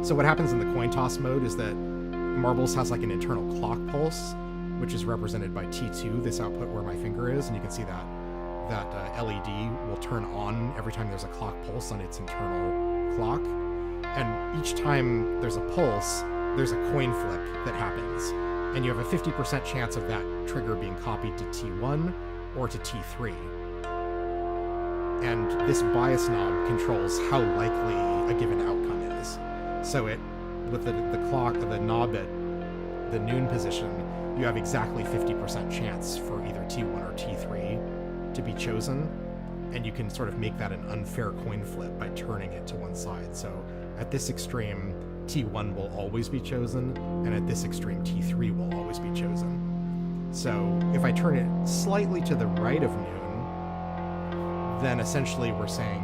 So what happens in the coin toss mode is that marbles has like an internal clock pulse, which is represented by T2, this output where my finger is, and you can see that LED will turn on every time there's a clock pulse on its internal clock. And each time there's a pulse, there's a coin flip that happens. And you have a 50% chance of that trigger being copied to T1 or to T3. And this bias knob controls how likely a given outcome is. So with the knob at the noon position, you have exactly 50% chance for either T1 or T3 to be chosen, and you can sort of make that an unfair coin flip by turning it to one side. So at this extreme, T1 will always be chosen, and at this extreme, T3 will always be chosen. So if I turn it slightly to the right of noon, then essentially we're saying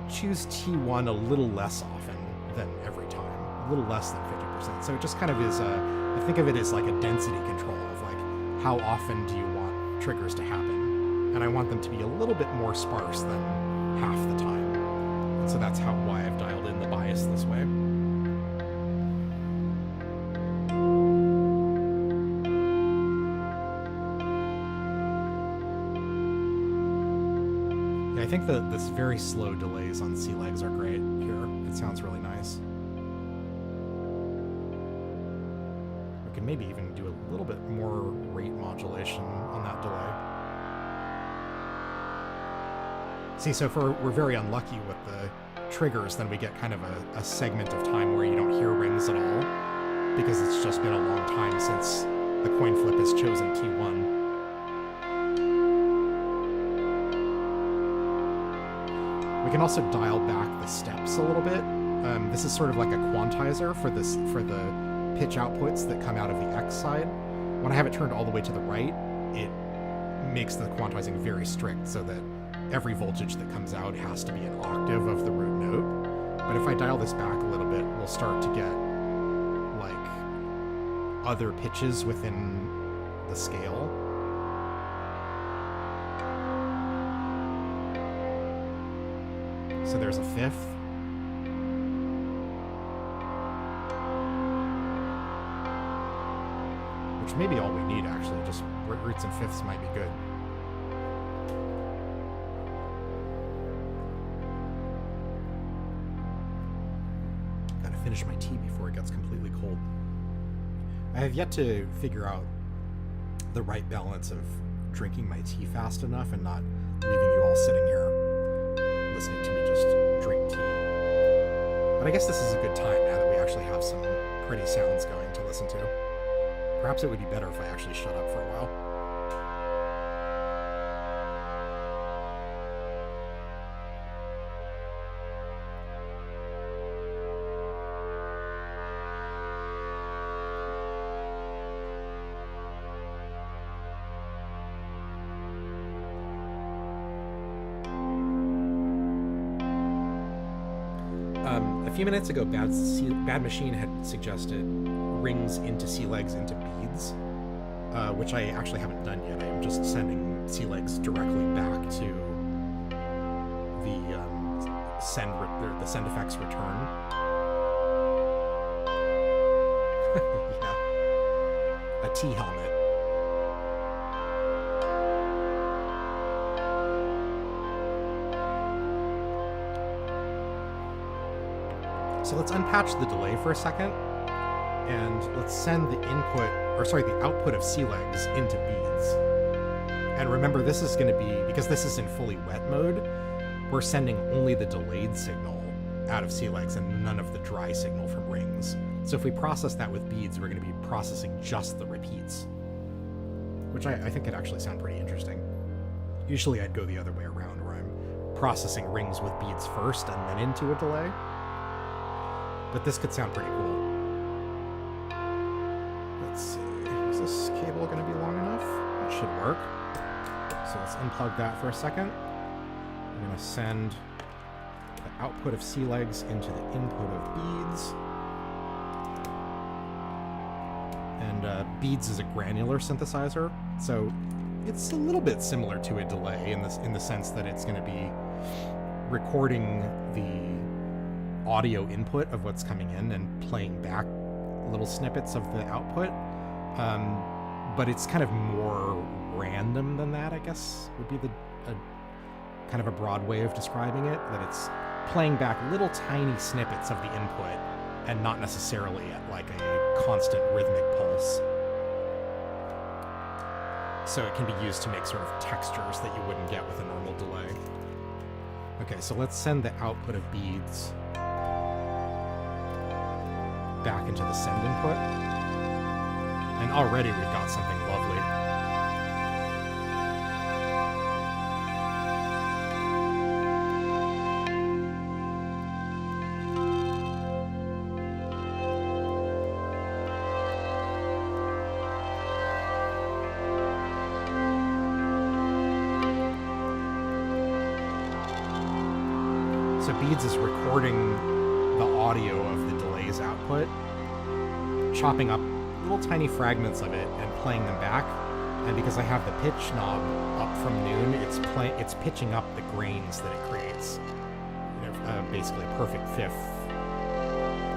choose T1 a little less often than every time, a little less than 50%. So it just kind of is I think of it as like a density control of like, how often do you want triggers to happen? And I want them to be a little bit more sparse than half the time. And so that's why I've dialed in the bias this way. Yeah, I think that this very slow delays on C legs are great here. It sounds really nice. We can maybe even do a little bit more rate modulation on that delay. See, so if we're very unlucky with the triggers, then we get kind of a segment of time where you don't hear rings at all, because it's just been a long time since the coin flip has chosen T1. We can also dial back the steps a little bit. This is sort of like a quantizer for the pitch outputs that come out of the X side. When I have it turned all the way to the right, it makes the quantizing very strict so that every voltage that comes out has to be an octave of the root note. But if I dial this back a little bit, we'll start to get like other pitches within the scale. So there's a fifth. Which may be all we need, actually. Just roots and fifths might be good. Gotta finish my tea before it gets completely cold. I have yet to figure out the right balance of drinking my tea fast enough and not leaving you all sitting here listening to me just drink tea. But I guess this is a good time now that we actually have some pretty sounds going to listen to. Perhaps it would be better if I actually shut up for a while. A few minutes ago, Bad Machine had suggested rings into C legs into beads, which I actually haven't done yet. I am just sending C legs directly back to the send effects return. Yeah. A T helmet. So let's unpatch the delay for a second, and let's send the output of sea legs into beads. And remember, this is going to be, because this is in fully wet mode, we're sending only the delayed signal out of sea legs and none of the dry signal from rings. So if we process that with beads, we're going to be processing just the repeats, which I think could actually sound pretty interesting. Usually I'd go the other way around, where I'm processing rings with beads first and then into a delay. But this could sound pretty cool. Let's see, is this cable going to be long enough? It should work. So let's unplug that for a second. I'm going to send the output of sea legs into the input of beads. And beads is a granular synthesizer, so it's a little bit similar to a delay in the sense that it's going to be recording the audio input of what's coming in and playing back little snippets of the output, but it's kind of more random than that, I guess, would be kind of a broad way of describing it, that it's playing back little tiny snippets of the input and not necessarily at like a constant rhythmic pulse. So it can be used to make sort of textures that you wouldn't get with a normal delay. Okay, so let's send the output of beads back into the send input. And already we've got something lovely. So beads is recording the audio of the delay's output, chopping up little tiny fragments of it and playing them back. And because I have the pitch knob up from noon, it's pitching up the grains that it creates. Basically a perfect fifth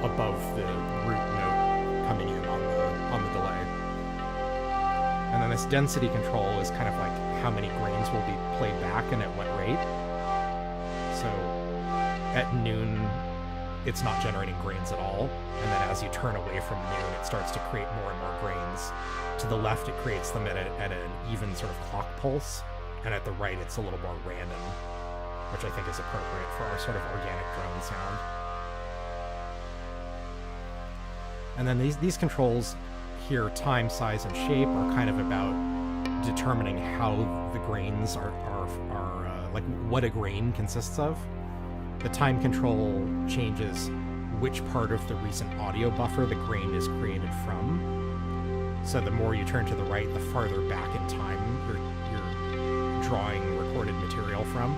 above the root note coming in on the delay. And then this density control is kind of like how many grains will be played back and at what rate. So at noon, it's not generating grains at all, and then as you turn away from noon, it starts to create more and more grains. To the left, it creates them at an even sort of clock pulse, and at the right, it's a little more random, which I think is appropriate for our sort of organic drone sound. And then these controls here, time, size, and shape, are kind of about determining how the grains are like what a grain consists of. The time control changes which part of the recent audio buffer the grain is created from. So the more you turn to the right, the farther back in time you're drawing recorded material from.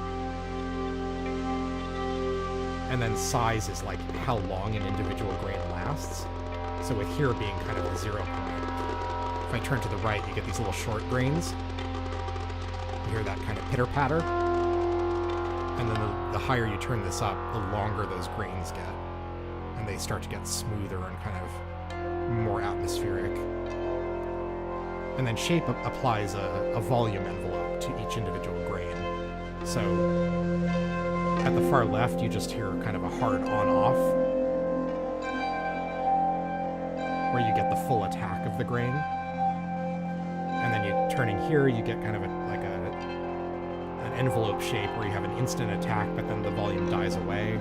And then size is like how long an individual grain lasts. So with here being kind of the 0 point, if I turn to the right, you get these little short grains. You hear that kind of pitter-patter. And then the higher you turn this up, the longer those grains get. And they start to get smoother and kind of more atmospheric. And then shape applies a volume envelope to each individual grain. So at the far left, you just hear kind of a hard on-off, where you get the full attack of the grain. And then you turning here, you get kind of an envelope shape where you have an instant attack, but then the volume dies away.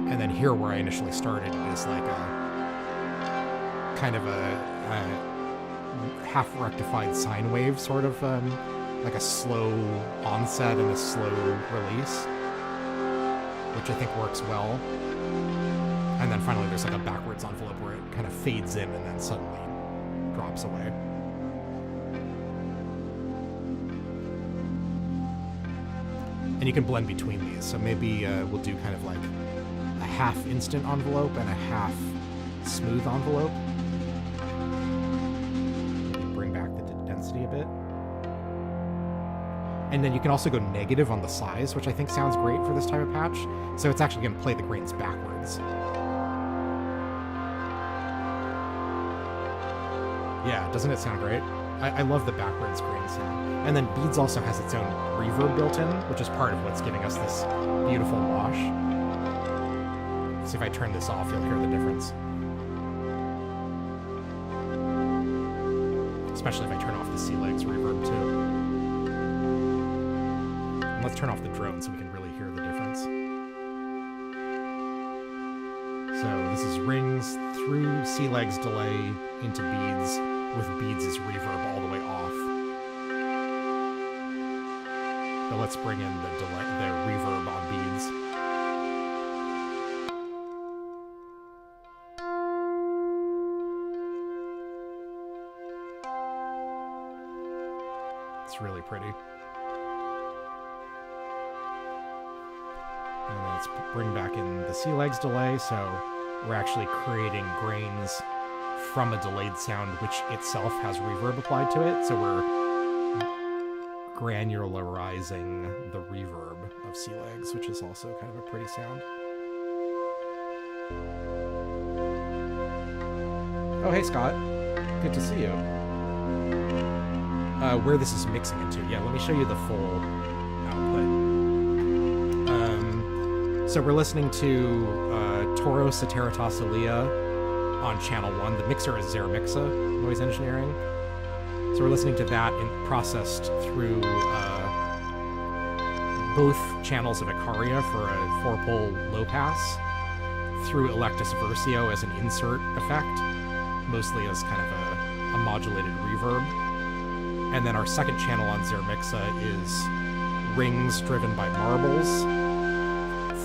And then here, where I initially started, is like a kind of a half rectified sine wave, sort of like a slow onset and a slow release, which I think works well. And then finally, there's like a backwards envelope where it kind of fades in and then suddenly drops away. And you can blend between these. So maybe we'll do kind of like a half instant envelope and a half smooth envelope. Maybe bring back the density a bit. And then you can also go negative on the size, which I think sounds great for this type of patch. So it's actually going to play the grains backwards. Yeah, doesn't it sound great? I love the backwards grain sound. And then Beads also has its own reverb built in, which is part of what's giving us this beautiful wash. So if I turn this off, you'll hear the difference. Especially if I turn off the C-Legs reverb too. And let's turn off the drone so we can really hear the difference. So this is rings through C-Legs delay into Beads, with Beads' reverb all the way off. But let's bring in the delay, the reverb on Beads. It's really pretty. And then let's bring back in the C-Legs delay, so we're actually creating grains from a delayed sound, which itself has reverb applied to it, so we're granularizing the reverb of C-Legs, which is also kind of a pretty sound. Oh, hey, Scott. Good to see you. Where this is mixing into. Yeah, let me show you the full output. So we're listening to Toros, Iteritas, Alia on channel 1. The mixer is Zermixa Noise Engineering. So we're listening to that processed through both channels of Icaria for a 4-pole low pass, through Electus Versio as an insert effect, mostly as kind of a modulated reverb. And then our second channel on Zermixa is rings driven by marbles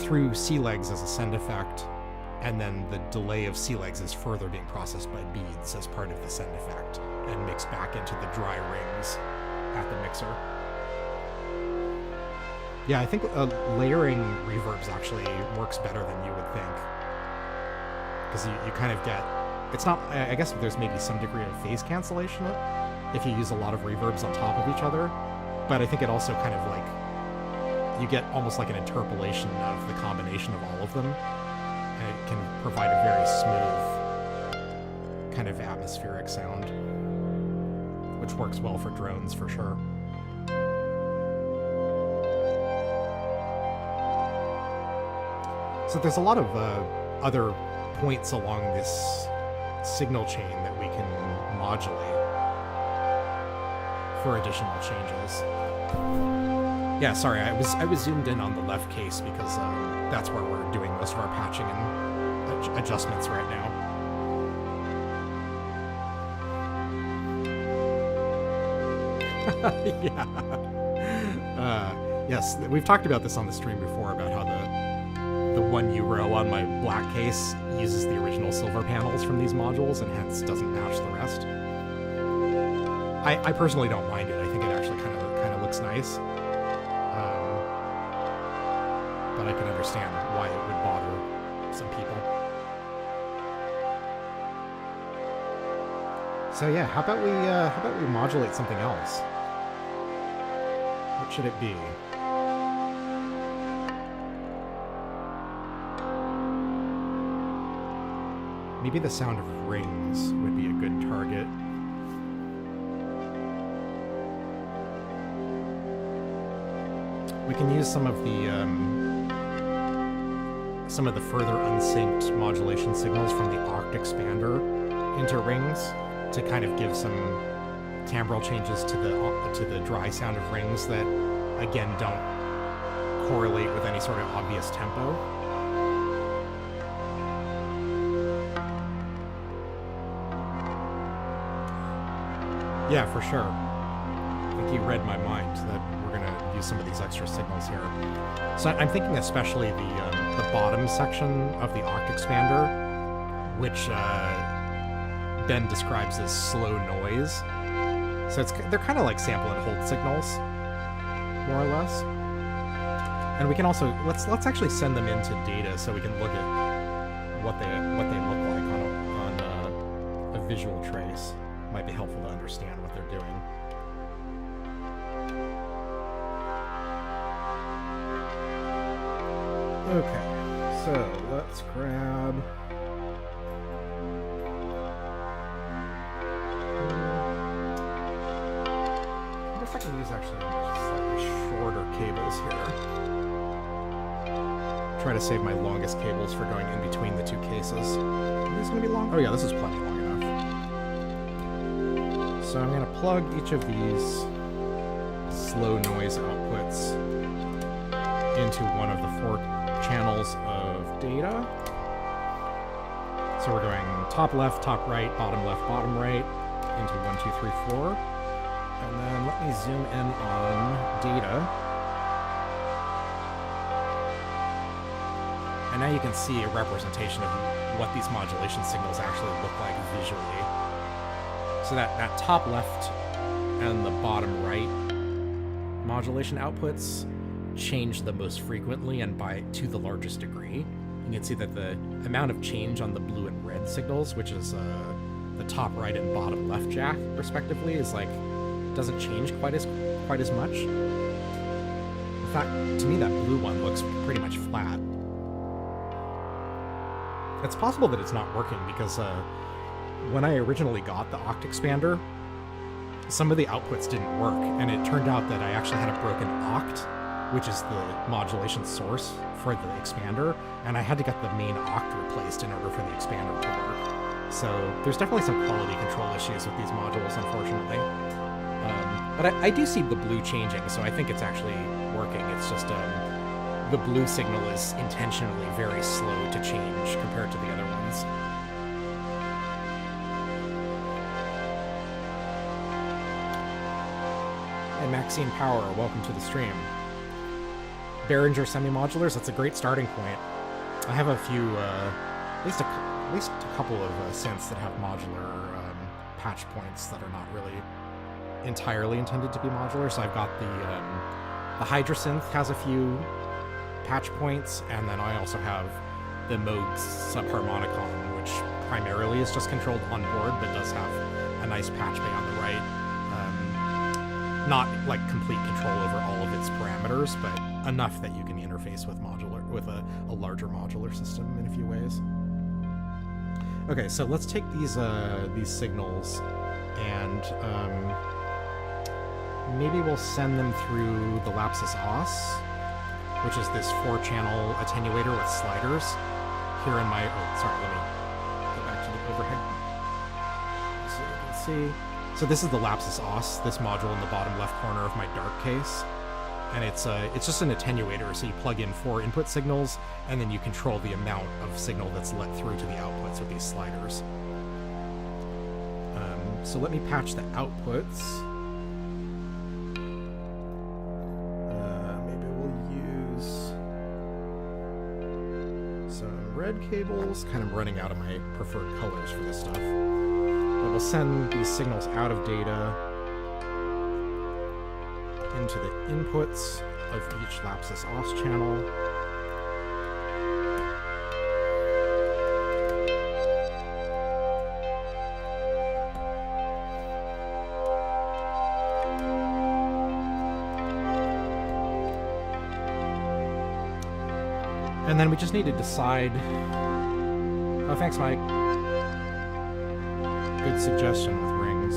through C-Legs as a send effect, and then the delay of C-Legs is further being processed by Beads as part of the send effect and mixed back into the dry rings at the mixer. Yeah, I think layering reverbs actually works better than you would think, because you kind of get, it's not, I guess there's maybe some degree of phase cancellation if you use a lot of reverbs on top of each other, but I think it also kind of like, you get almost like an interpolation of the combination of all of them, and it can provide a very smooth kind of atmospheric sound, which works well for drones for sure. So there's a lot of other points along this signal chain that we can modulate for additional changes. Yeah, sorry, I was zoomed in on the left case because that's where we're doing most of our patching and adjustments right now. Yeah. Yes, we've talked about this on the stream before about how the 1 euro on my black case uses the original silver panels from these modules and hence doesn't match the rest. I personally don't mind it. I think it actually kind of looks nice. But I can understand why it would bother some people. So yeah, how about we modulate something else? What should it be? Maybe the sound of rings would be a good target. We can use some of the further unsynced modulation signals from the oct expander into rings to kind of give some timbral changes to the dry sound of rings that again don't correlate with any sort of obvious tempo. Yeah, for sure. I think you read my mind that we're going to use some of these extra signals here. So I'm thinking especially the bottom section of the oct expander, which Ben describes as slow noise. So they're kind of like sample and hold signals, more or less. And we can also let's actually send them into data so we can look at what they look like on a visual trace. Might be helpful to understand what they're doing. Okay, so let's grab... I guess I can use actually slightly shorter cables here. Try to save my longest cables for going in between the two cases. Are these going to be long? Oh yeah, this is plenty long enough. So I'm going to plug each of these slow noise outputs into one of the 4 channels of data. So we're going top left, top right, bottom left, bottom right, into 1, 2, 3, 4. And then let me zoom in on data. And now you can see a representation of what these modulation signals actually look like visually. So that top left and the bottom right modulation outputs change the most frequently and to the largest degree. You can see that the amount of change on the blue and red signals, which is the top right and bottom left jack respectively, is doesn't change quite as much. In fact, to me that blue one looks pretty much flat. It's possible that it's not working because when I originally got the Oct expander, some of the outputs didn't work, and it turned out that I actually had a broken Oct, which is the modulation source for the expander, and I had to get the main Oct replaced in order for the expander to work. So there's definitely some quality control issues with these modules, unfortunately. But I do see the blue changing, so I think it's actually working. It's just the blue signal is intentionally very slow to change compared to the other ones. Hey, Maxine Power, welcome to the stream. Behringer semi-modulars, that's a great starting point. I have a few, at least a couple of synths that have modular patch points that are not really entirely intended to be modular. So I've got the Hydra synth has a few patch points, and then I also have the Moog subharmonicon, which primarily is just controlled on board, but does have a nice patch bay on the right. Not like complete control over all of its parameters, but enough that you can interface with a larger modular system in a few ways. Okay, so let's take these signals and maybe we'll send them through the Lapsus Os, which is this 4-channel attenuator with sliders here in my... Oh, sorry, let me go back to the overhead so you can see. So this is the Lapsus Os, this module in the bottom left corner of my dark case. And it's just an attenuator, so you plug in 4 input signals, and then you control the amount of signal that's let through to the outputs with these sliders. So let me patch the outputs. Maybe we'll use some red cables. Kind of running out of my preferred colors for this stuff. But we'll send these signals out of data into the inputs of each Lapsus Os channel. And then we just need to decide... Oh, thanks, Mike. Good suggestion with rings.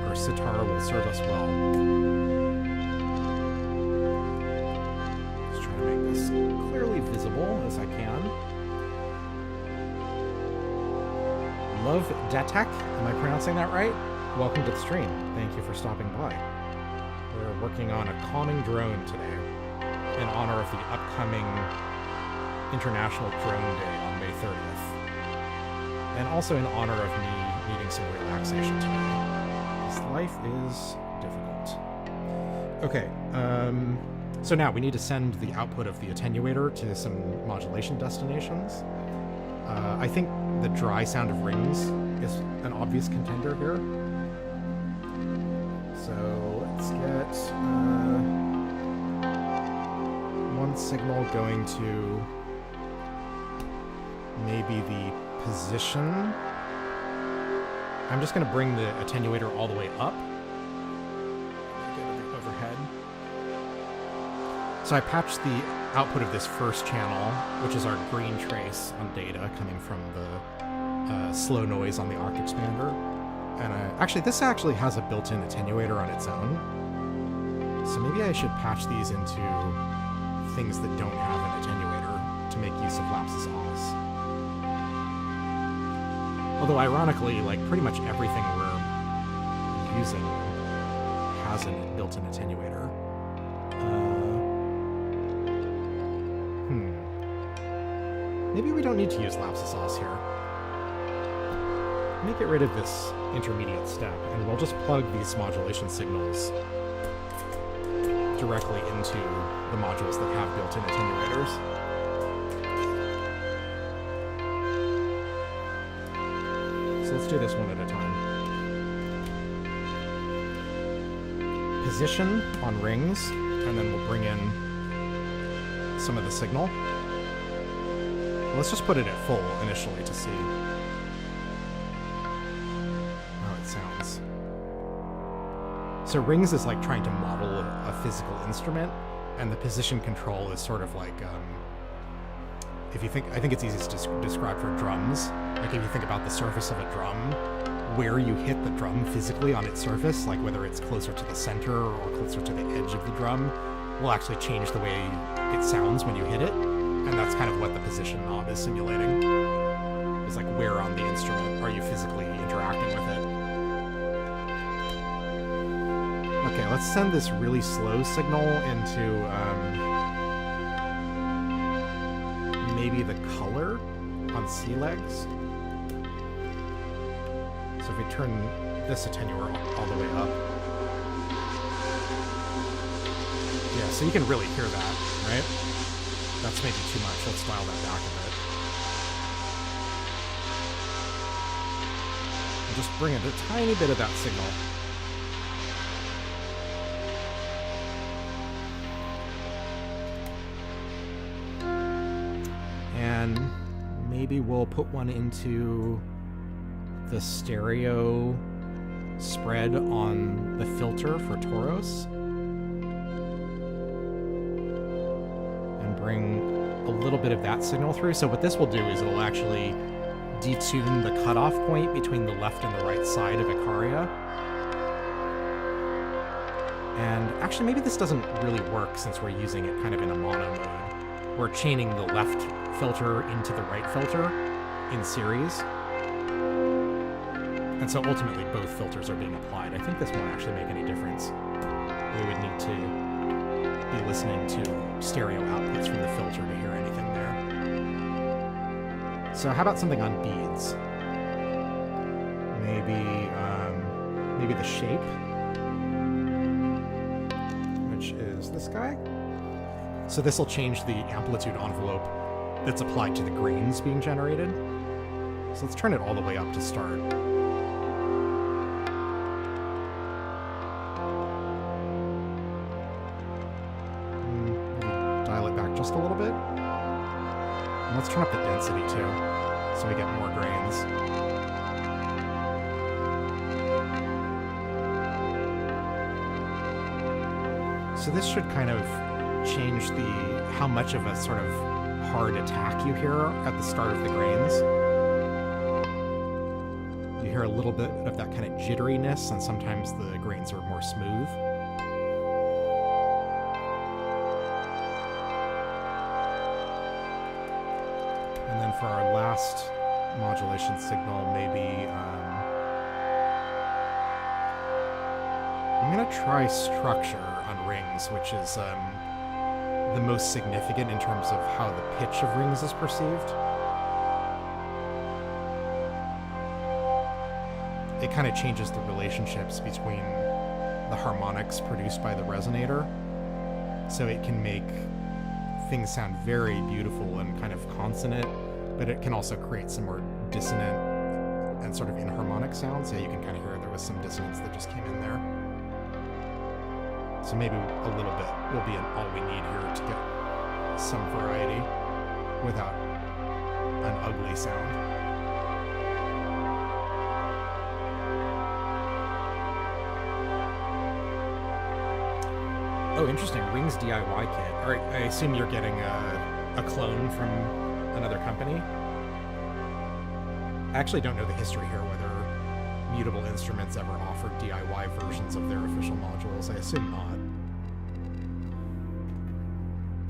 Or sitar will serve us well. Just try to make this clearly visible as I can. Love Datek, am I pronouncing that right? Welcome to the stream. Thank you for stopping by. We're working on a calming drone today in honor of the upcoming International Drone Day on May 30th. And also in honor of me needing some relaxation today. This life is difficult. Okay, so now we need to send the output of the attenuator to some modulation destinations. I think the dry sound of rings is an obvious contender here. So let's get one signal going to maybe the position. I'm just going to bring the attenuator all the way up. Get it overhead. So I patched the output of this first channel, which is our green trace on data coming from the slow noise on the oct expander. And actually, this actually has a built-in attenuator on its own. So maybe I should patch these into things that don't have an attenuator to make use of lapsus os. Although ironically, like pretty much everything we're using has a built-in attenuator. Maybe we don't need to use lapsus os here. Let me get rid of this intermediate step, and we'll just plug these modulation signals directly into the modules that have built-in attenuators. So let's do this one at a time. Position on rings, and then we'll bring in some of the signal. Let's just put it at full initially to see how it sounds. So rings is like trying to model a physical instrument, and the position control is sort of like, if you think, I think it's easiest to describe for drums. Like if you think about the surface of a drum, where you hit the drum physically on its surface, like whether it's closer to the center or closer to the edge of the drum, will actually change the way it sounds when you hit it. And that's kind of what the position knob is simulating. It's like where on the instrument are you physically interacting with it. Okay, let's send this really slow signal into maybe the color on C legs. So if we turn this attenuator all the way up. Yeah, so you can really hear that, right? That's maybe too much. Let's dial that back a bit. And just bring in a tiny bit of that signal. And maybe we'll put one into the stereo spread on the filter for Toros. Bring a little bit of that signal through. So what this will do is it'll actually detune the cutoff point between the left and the right side of Icaria. And actually, maybe this doesn't really work since we're using it kind of in a mono mode. We're chaining the left filter into the right filter in series. And so ultimately both filters are being applied. I think this won't actually make any difference. We would need to be listening to stereo outputs from the filter to hear anything there. So how about something on beads? Maybe the shape, which is this guy. So this will change the amplitude envelope that's applied to the grains being generated. So let's turn it all the way up to start. Just a little bit. And let's turn up the density too, so we get more grains. So this should kind of change how much of a sort of hard attack you hear at the start of the grains. You hear a little bit of that kind of jitteriness, and sometimes the grains are more smooth. For our last modulation signal, maybe I'm going to try structure on rings, which is the most significant in terms of how the pitch of rings is perceived. It kind of changes the relationships between the harmonics produced by the resonator, so it can make things sound very beautiful and kind of consonant, but it can also create some more dissonant and sort of inharmonic sounds. Yeah, you can kind of hear there was some dissonance that just came in there. So maybe a little bit will be all we need here to get some variety without an ugly sound. Oh, interesting. Wings DIY kit. All right, I assume you're getting a clone from another company. I actually don't know the history here, whether Mutable Instruments ever offered DIY versions of their official modules. I assume not.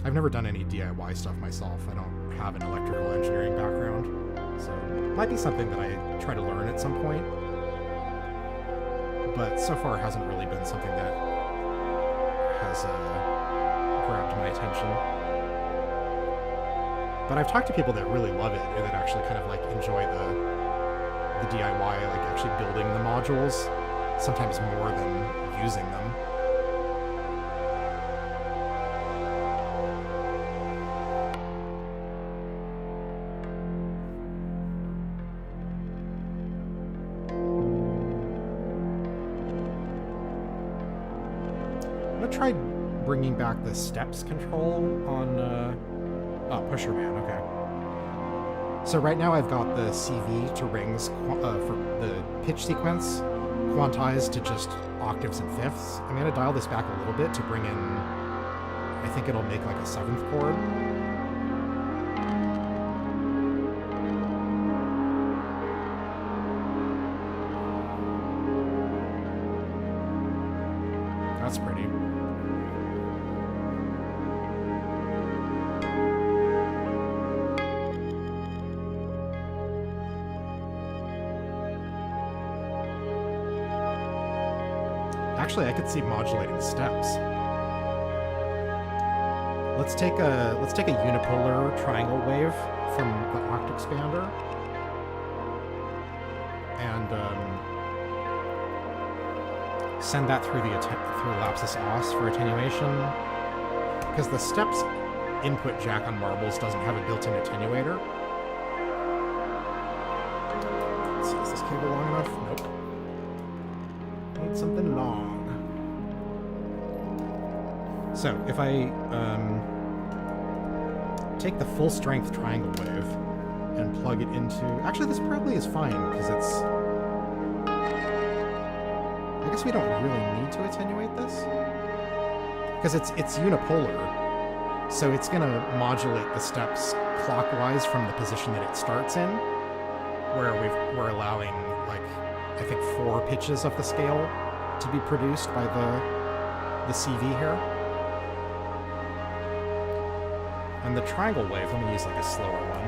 I've never done any DIY stuff myself. I don't have an electrical engineering background, so it might be something that I try to learn at some point. But so far it hasn't really been something that has grabbed my attention. But I've talked to people that really love it, or that actually kind of like enjoy the DIY, like actually building the modules, sometimes more than using them. I'm gonna try bringing back the steps control on pusher man. Okay. So right now I've got the CV to rings for the pitch sequence quantized to just octaves and fifths. I'm gonna dial this back a little bit to bring in, I think it'll make like a seventh chord. That's pretty. Actually, I could see modulating steps. Let's take a unipolar triangle wave from the oct expander, and send that through through lapsus os for attenuation. Because the steps input jack on marbles doesn't have a built-in attenuator. Let's see, is this cable long enough? Nope. Need something long. So if I take the full strength triangle wave and plug it into... Actually, this probably is fine, because it's... I guess we don't really need to attenuate this. Because it's unipolar, so it's going to modulate the steps clockwise from the position that it starts in, where we're allowing, like, I think 4 pitches of the scale to be produced by the CV here. And the triangle wave, let me use like a slower one,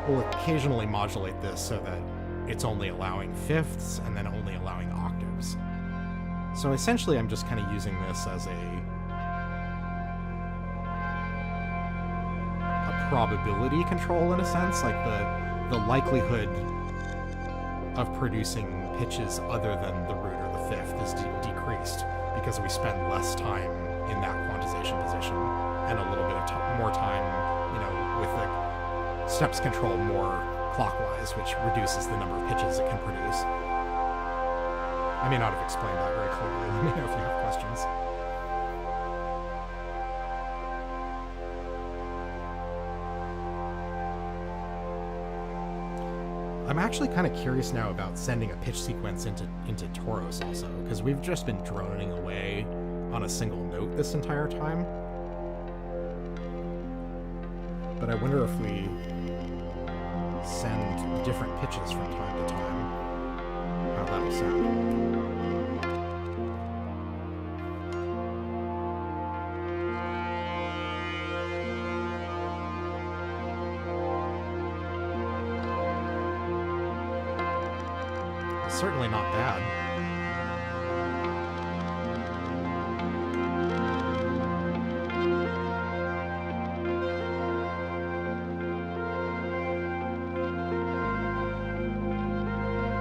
will occasionally modulate this so that it's only allowing fifths and then only allowing octaves. So essentially I'm just kind of using this as a probability control in a sense, like the likelihood of producing pitches other than the root or the fifth is decreased because we spend less time in that quantization position and a little bit of more time, you know, with the steps control more clockwise, which reduces the number of pitches it can produce. I may not have explained that very clearly. Let me know if you have questions. I'm actually kind of curious now about sending a pitch sequence into Toros also, because we've just been droning away on a single note this entire time. But I wonder if we send different pitches from time to time, how that'll sound. Certainly not bad.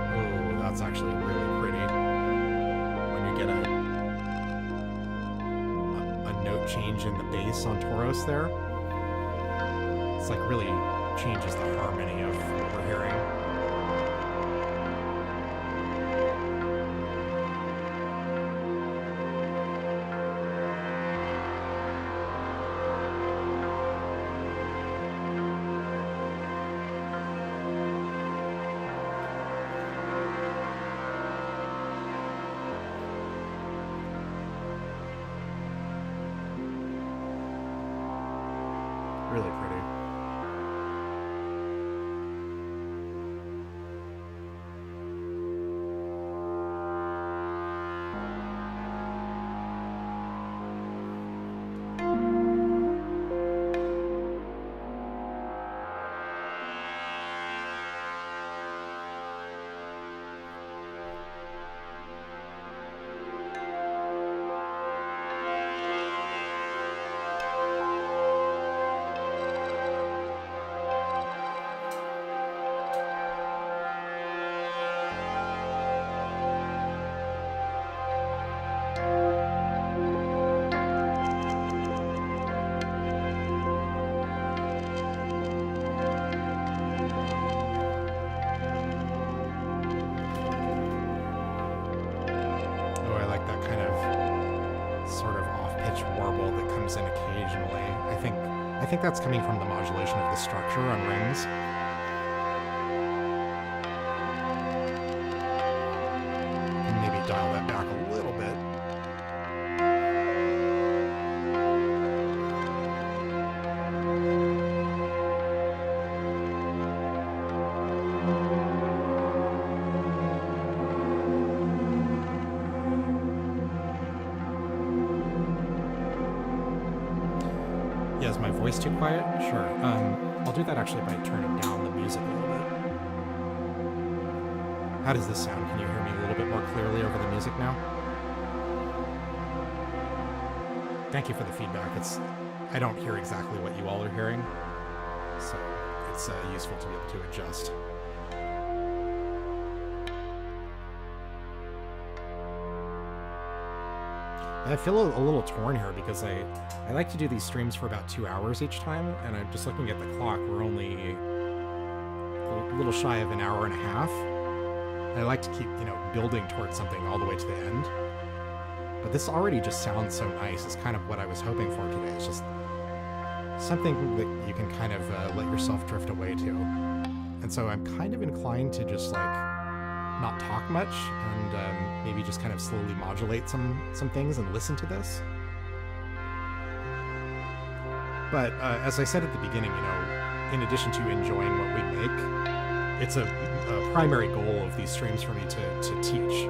Oh, that's actually really pretty. When you get a note change in the bass on Toros there, it's like really changes the harmony of what we're hearing. pitch warble that comes in occasionally. I think that's coming from the modulation of the structure on rings. And maybe dial that back a little bit. Yeah, is my voice too quiet? Sure. I'll do that actually by turning down the music a little bit. How does this sound? Can you hear me a little bit more clearly over the music now? Thank you for the feedback. I don't hear exactly what you all are hearing, so it's useful to be able to adjust. I feel a little torn here because I like to do these streams for about 2 hours each time, and I'm just looking at the clock. We're only a little shy of an hour and a half. And I like to keep, building towards something all the way to the end. But this already just sounds so nice. It's kind of what I was hoping for today. It's just something that you can kind of let yourself drift away to. And so I'm kind of inclined to just not talk much and maybe just kind of slowly modulate some things and listen to this. But as I said at the beginning, in addition to enjoying what we make, it's a primary goal of these streams for me to teach.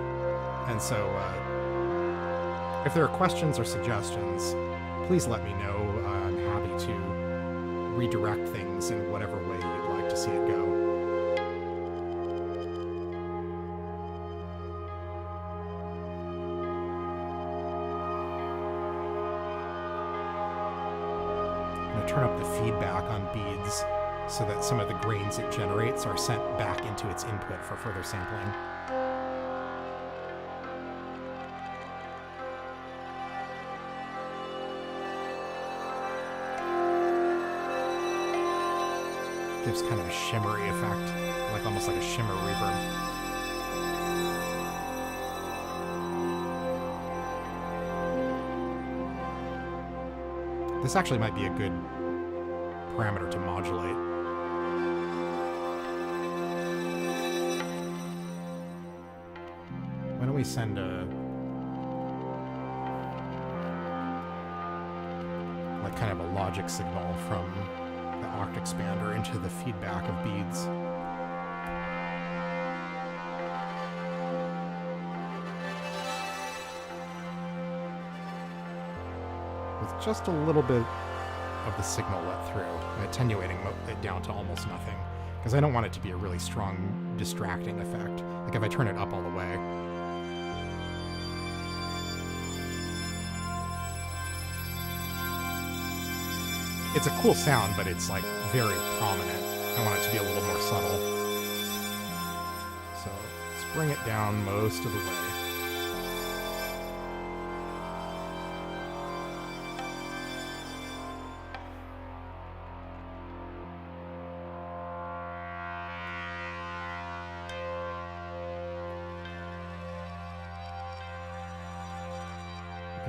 And so if there are questions or suggestions, please let me know. I'm happy to redirect things in whatever way you'd like to see it go. Turn up the feedback on beads so that some of the grains it generates are sent back into its input for further sampling. Gives kind of a shimmery effect, almost like a shimmer reverb. This actually might be a good parameter to modulate. Why don't we send kind of a logic signal from the oct expander into the feedback of beads. With just a little bit of the signal let through, attenuating it down to almost nothing, because I don't want it to be a really strong distracting effect, like if I turn it up all the way. It's a cool sound, but it's very prominent. I want it to be a little more subtle. So let's bring it down most of the way.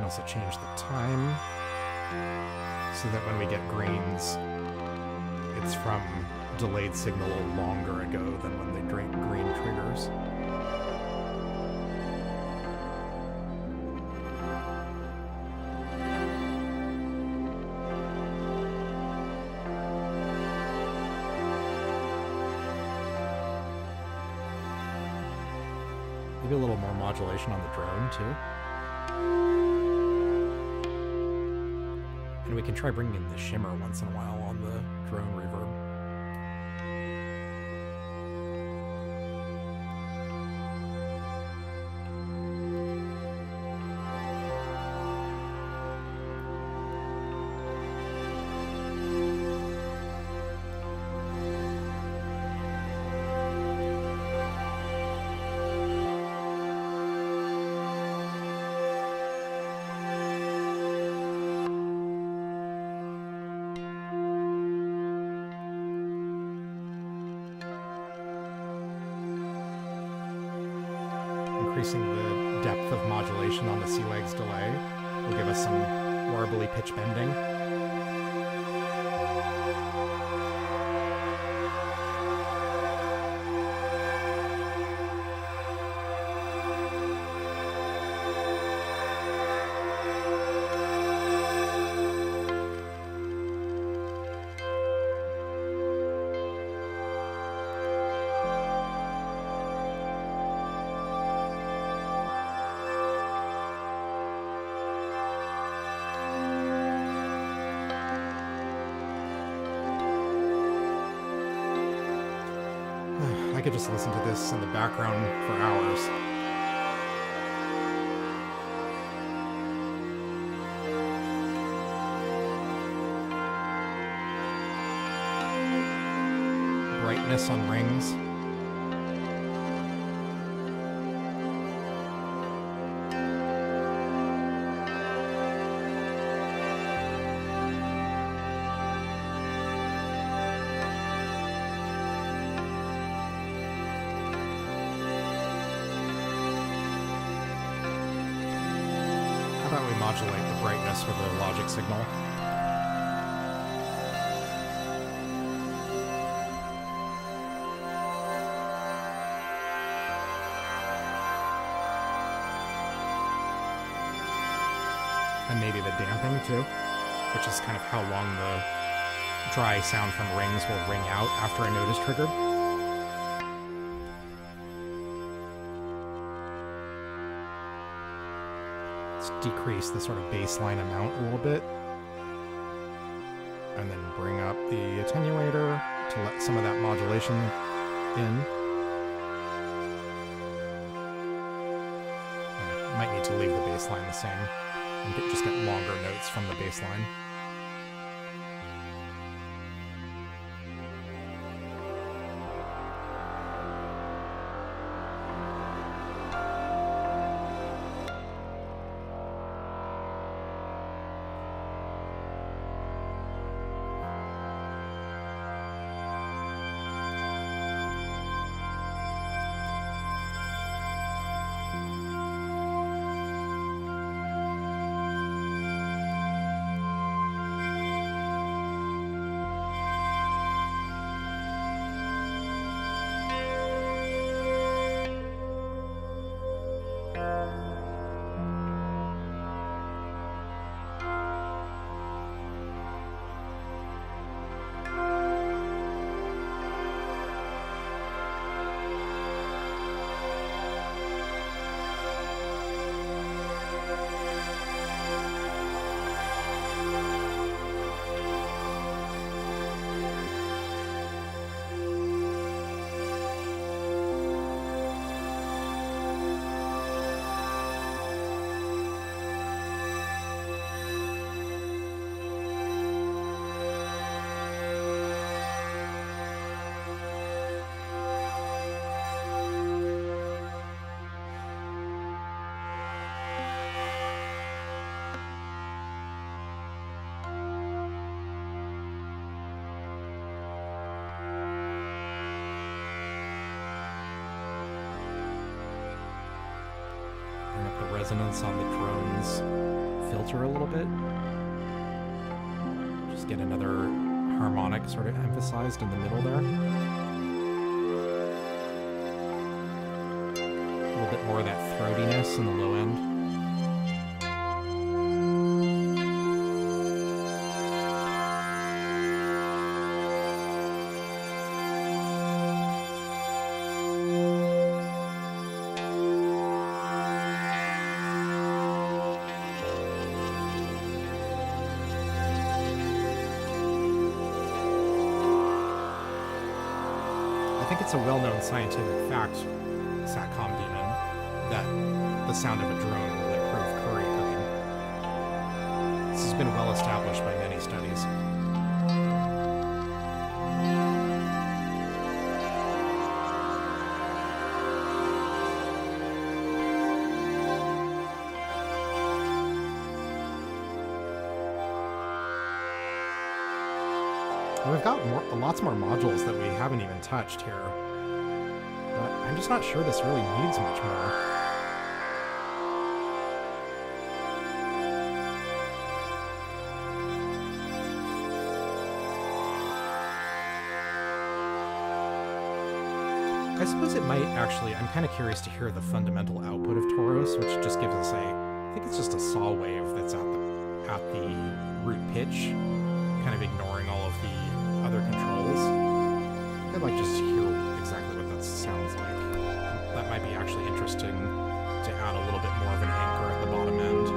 Also change the time so that when we get grains, it's from delayed signal longer ago than when the grain triggers. Maybe a little more modulation on the drone too. And we can try bringing in the shimmer once in a while on the drone reverb. Increasing the depth of modulation on the C legs delay will give us some warbly pitch bending. I could just listen to this in the background for hours. Brightness on rings. How about we modulate the brightness with a logic signal? And maybe the damping too, which is kind of how long the dry sound from rings will ring out after a note is triggered. Let's decrease the sort of baseline amount a little bit. And then bring up the attenuator to let some of that modulation in. Might need to leave the baseline the same and just get longer notes from the baseline. Resonance on the drone's filter a little bit. Just get another harmonic sort of emphasized in the middle there. A little bit more of that throatiness in the low end. I think it's a well-known scientific fact, Satcom Demon, that the sound of a drone will improve curry cooking. This has been well established by many studies. We've got lots more modules that we haven't even touched here, but I'm just not sure this really needs much more. suppose it might actually, I'm kind of curious to hear the fundamental output of Toros, which just gives us I think it's just a saw wave that's at the root pitch, kind of ignoring all of the other controls. I'd like just to hear exactly what that sounds like. That might be actually interesting to add a little bit more of an anchor at the bottom end.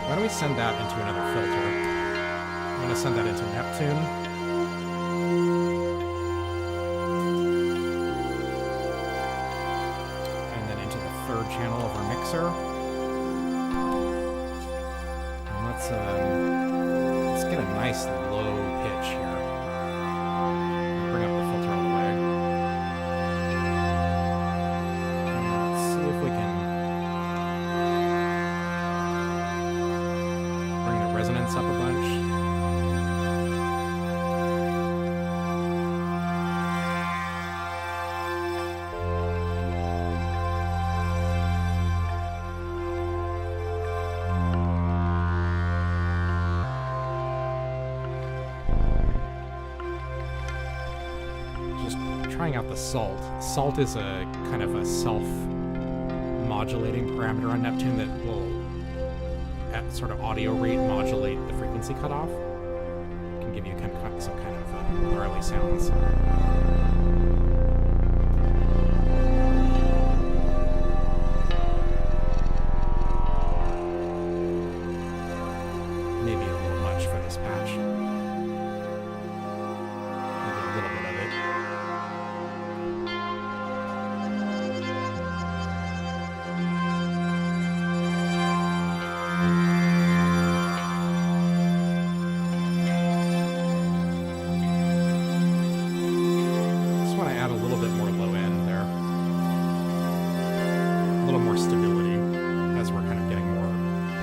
Why don't we send that into another filter? I'm going to send that into Neptune. And then into the third channel of our mixer. And let's get a nice low pitch here. Bring up the filter all the way. And let's see if we can resonance up a bunch. Just trying out the salt. Salt is a kind of a self-modulating parameter on Neptune that will at sort of audio rate modulate the frequency cutoff. Can give you some kind of gnarly sounds. Maybe a little much for this patch. Maybe a little bit of it.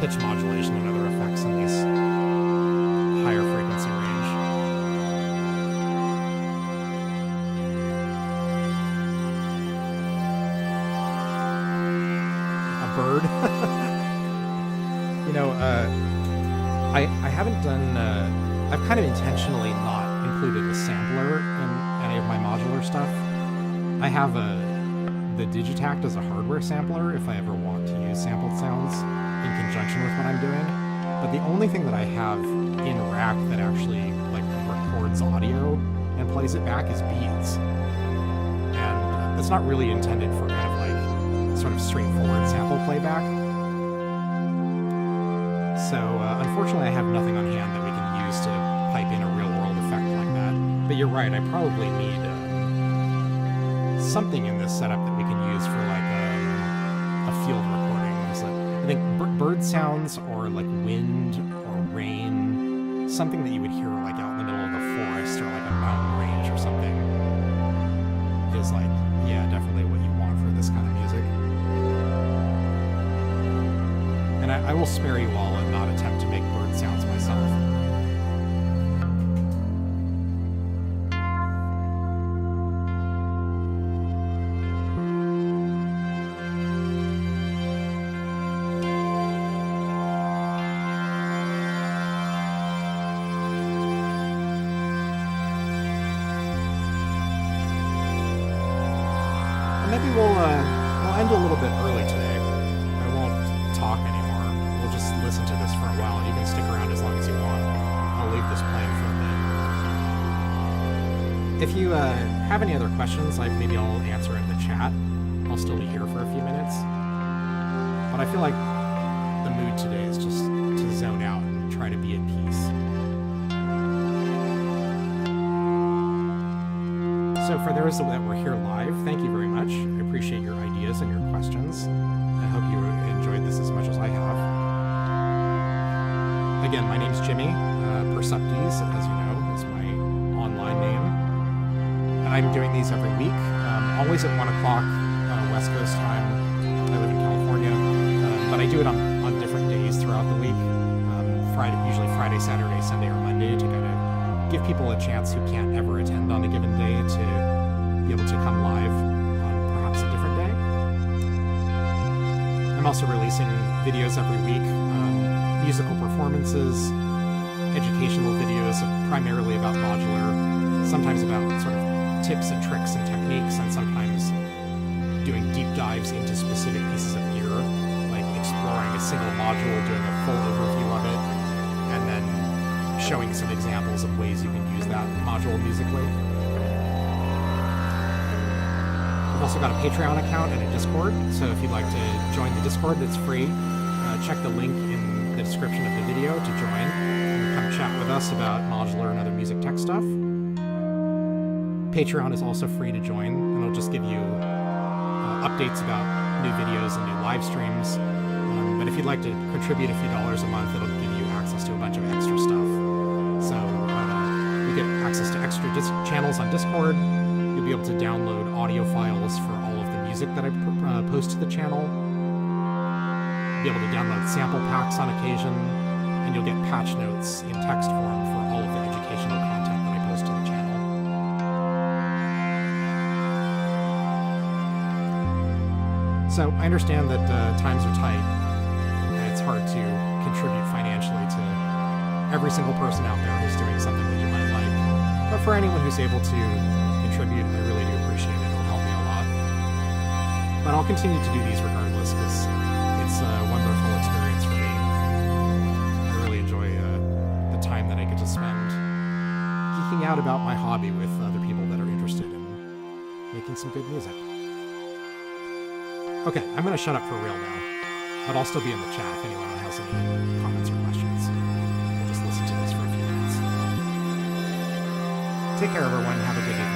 Pitch modulation and other effects in these higher frequency range. A bird? You know, I haven't done, I've kind of intentionally not included a sampler in any of my modular stuff. I have the Digitact as a hardware sampler if I ever want to use sampled sounds in conjunction with what I'm doing, but the only thing that I have in rack that actually like records audio and plays it back is beats, and it's not really intended for kind of like sort of straightforward sample playback. So unfortunately, I have nothing on hand that we can use to pipe in a real-world effect like that. But you're right, I probably need something in this setup that we can use for like a field recording. I think bird sounds or like wind or rain, something that you would hear like out in the middle of the forest or like a mountain range or something is like, yeah, definitely what you want for this kind of music. And I will spare you all and not attempt to make bird sounds myself. Maybe we'll end a little bit early today. I won't talk anymore. We'll just listen to this for a while. You can stick around as long as you want. I'll leave this playing for a bit. If you have any other questions, maybe I'll answer in the chat. I'll still be here for a few minutes. But I feel like the mood today is just to zone out and try to be at peace. So for those that were here live, thank you very much. I appreciate your ideas and your questions. I hope you enjoyed this as much as I have. Again, my name's Jimmy. Perceptes, as you know, is my online name. And I'm doing these every week, always at 1 o'clock West Coast time. I live in California, but I do it on different days throughout the week. Usually Friday, Saturday, Sunday, or Monday to kind of give people a chance who can't ever attend on a given day to be able to come live on perhaps a different day. I'm also releasing videos every week musical performances, educational videos primarily about modular, sometimes about sort of tips and tricks and techniques, and sometimes doing deep dives into specific pieces of gear, like exploring a single module, doing a full overview of it, and then showing some examples of ways you can use that module musically. I've also got a Patreon account and a Discord, so if you'd like to join the Discord, that's free. Check the link in the description of the video to join and come chat with us about modular and other music tech stuff. Patreon is also free to join, and it'll just give you updates about new videos and new live streams. But if you'd like to contribute a few dollars a month, it'll give you access to a bunch of extra stuff. So you get access to extra channels on Discord. You'll be able to download audio files for all of the music that I post to the channel. Be able to download sample packs on occasion, and you'll get patch notes in text form for all of the educational content that I post to the channel. So I understand that times are tight, and it's hard to contribute financially to every single person out there who's doing something that you might like. But for anyone who's able to contribute, I really do appreciate it. It'll help me a lot. But I'll continue to do these regardless, because it's a wonderful experience for me. I really enjoy the time that I get to spend geeking out about my hobby with other people that are interested in making some good music. Okay, I'm going to shut up for real now, but I'll still be in the chat if anyone has any comments or questions. We'll just listen to this for a few minutes. Take care, everyone. Have a good evening.